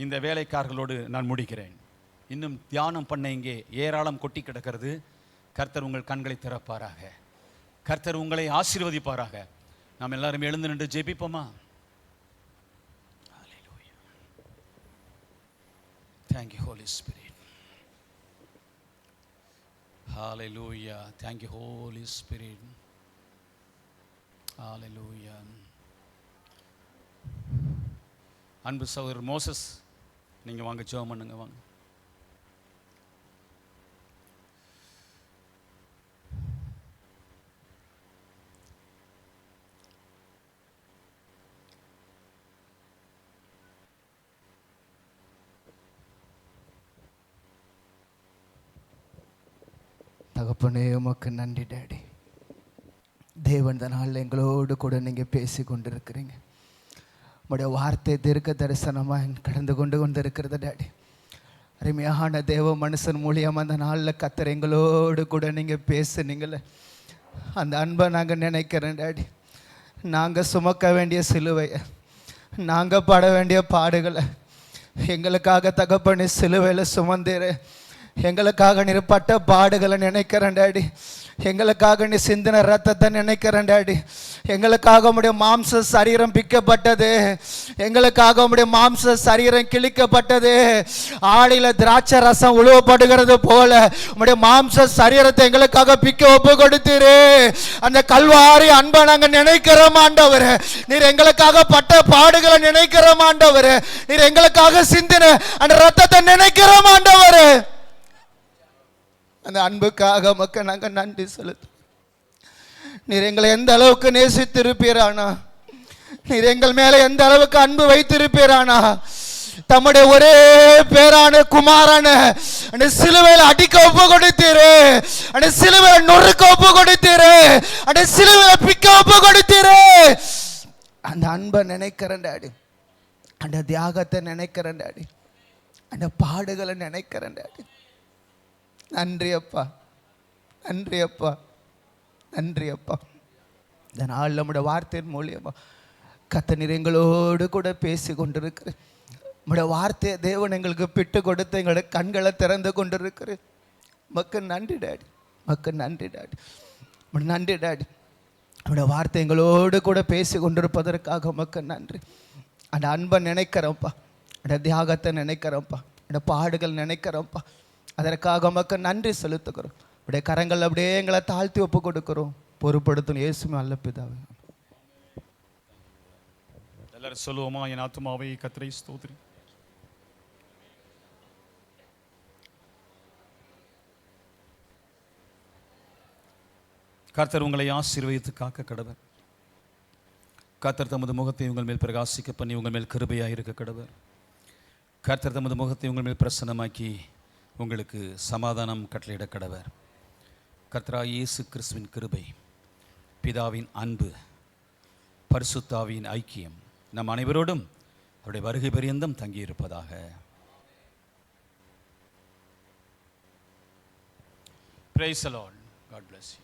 இந்த வேலைக்காரர்களோடு நான் முடிக்கிறேன். இன்னும் தியானம் பண்ண இங்கே ஏராளம் கொட்டி கிடக்கிறது. கர்த்தர் உங்கள் கண்களை திறப்பாராக. கர்த்தர் உங்களை ஆசீர்வதிப்பாராக. நாம் எல்லாரும் எழுந்து நின்று ஜெபிப்போமா? Thank you, Holy Spirit. Hallelujah. Thank you, Holy Spirit. Hallelujah. அன்பு சகோதரர் மோசஸ், நீங்க வாங்க, ஜெபம் பண்ணுங்க, வாங்க. தகப்பனே, உமக்கு நன்றி டாடி. தேவன் இந்த நாளில் எங்களோடு கூட நீங்கள் பேசி கொண்டிருக்கிறீங்க. உங்களுடைய வார்த்தை தீர்க்க தரிசனமாக கடந்து கொண்டு இருக்கிறது டாடி. அருமையான தேவ மனுஷன் மூலியமாக அந்த நாளில் கர்த்தர் எங்களோடு கூட நீங்கள் பேசுனீங்களே, அந்த அன்பை நாங்கள் நினைக்கிறேன் டாடி. நாங்கள் சுமக்க வேண்டிய சிலுவையை, நாங்கள் பட வேண்டிய பாடுகளை எங்களுக்காக தகப்பனே சிலுவையில் சுமந்தீரே. எங்களுக்காக நீ பட்ட பாடுகளை நினைக்கிறேன் டாடி. எங்களுக்காக நீ சிந்தின ரத்தத்தை நினைக்கிறேன் டாடி. எங்களுக்காக உம்முடைய மாம்ச சரீரம் பிக்கப்பட்டது, எங்களுக்காக உம்முடைய மாம்ச சரீரம் கிழிக்கப்பட்டது. ஆடியில திராட்சை ரசம் உழுவப்படுகிறது போல உம்முடைய மாம்ச சரீரத்தை எங்களுக்காக பிக்க ஒப்பு கொடுத்தீரே. அந்த கல்வாரி அன்பை நாங்க நினைக்கிறோம் ஆண்டவரே. நீர் எங்களுக்காக பட்ட பாடுகளை நினைக்கிறோம் ஆண்டவரே. நீர் எங்களுக்காக சிந்தின அந்த ரத்தத்தை நினைக்கிறோம் ஆண்டவரே. அந்த அன்புக்காக மக்கள் நாங்கள் நன்றி செலுத்தும். நீர் எங்களை எந்த அளவுக்கு நேசித்திருப்பீரானா, நீர் எங்கள் மேல எந்த அளவுக்கு அன்பு வைத்திருப்பீரானா, தம்முடைய ஒரே பேரான குமாரான அந்த சிலுவையில் அடிக்க ஒப்பு கொடுத்தீரு, அந்த சிலுவையில் நொறுக்க ஒப்பு கொடுத்தீரு, அந்த சிலுவையில் பிக்க ஒப்பு கொடுத்தீரு. அந்த அன்பை நினைக்கிறேன் டாடி, அந்த தியாகத்தை நினைக்கிறேன் டாடி, அந்த பாடுகளை நினைக்கிறேன் டாடி. நன்றி அப்பா, நன்றி அப்பா, நன்றி அப்பா. இந்த நாள் நம்முடைய வார்த்தையின் மூலியமா கர்த்தர் எங்களோடு கூட பேசி கொண்டிருக்கிறேன். நம்முடைய வார்த்தையை தேவன் எங்களுக்கு பிட்டு கொடுத்து எங்களுடைய கண்களை திறந்து கொண்டிருக்கிறேன். மக்கள் நன்றி டாடி, மக்கள் நன்றி டாடி, நன்றி டாடி. நம்முடைய வார்த்தை எங்களோடு கூட பேசி கொண்டிருப்பதற்காக மக்கள் நன்றி. அந்த அன்பை நினைக்கிறோம்ப்பா, அந்த தியாகத்தை நினைக்கிறோம்ப்பா, அந்த பாடுகள் நினைக்கிறோம்ப்பா. அதற்காக மக்கள் நன்றி செலுத்துக்கிறோம். அப்படியே கரங்கள் அப்படியே எங்களை தாழ்த்தி ஒப்பு கொடுக்கிறோம். பொறுப்படுத்தும் இயேசுவே நல்ல பிதாவே. எல்லாரும் சொல்லுவோமா? என் ஆத்துமாவே கர்த்தரை ஸ்தோத்திரி. கர்த்தர் உங்களை ஆசீர்வதித்து காக்க கடவர். கர்த்தர் தமது முகத்தை உங்கள் மேல் பிரகாசிக்க பண்ணி உங்கள் மேல் கிருபையாக இருக்க கடவர். கர்த்தர் தமது முகத்தை உங்கள் மேல் பிரசன்னமாக்கி உங்களுக்கு சமாதானம் கட்டளையிட கடவர். கர்த்தராகிய இயேசு கிறிஸ்துவின் கிருபை, பிதாவின் அன்பு, பரிசுத்தாவின் ஐக்கியம் நம் அனைவரோடும் அவருடைய வருகை பரியந்தம் தங்கியிருப்பதாக. Praise the Lord. God bless you.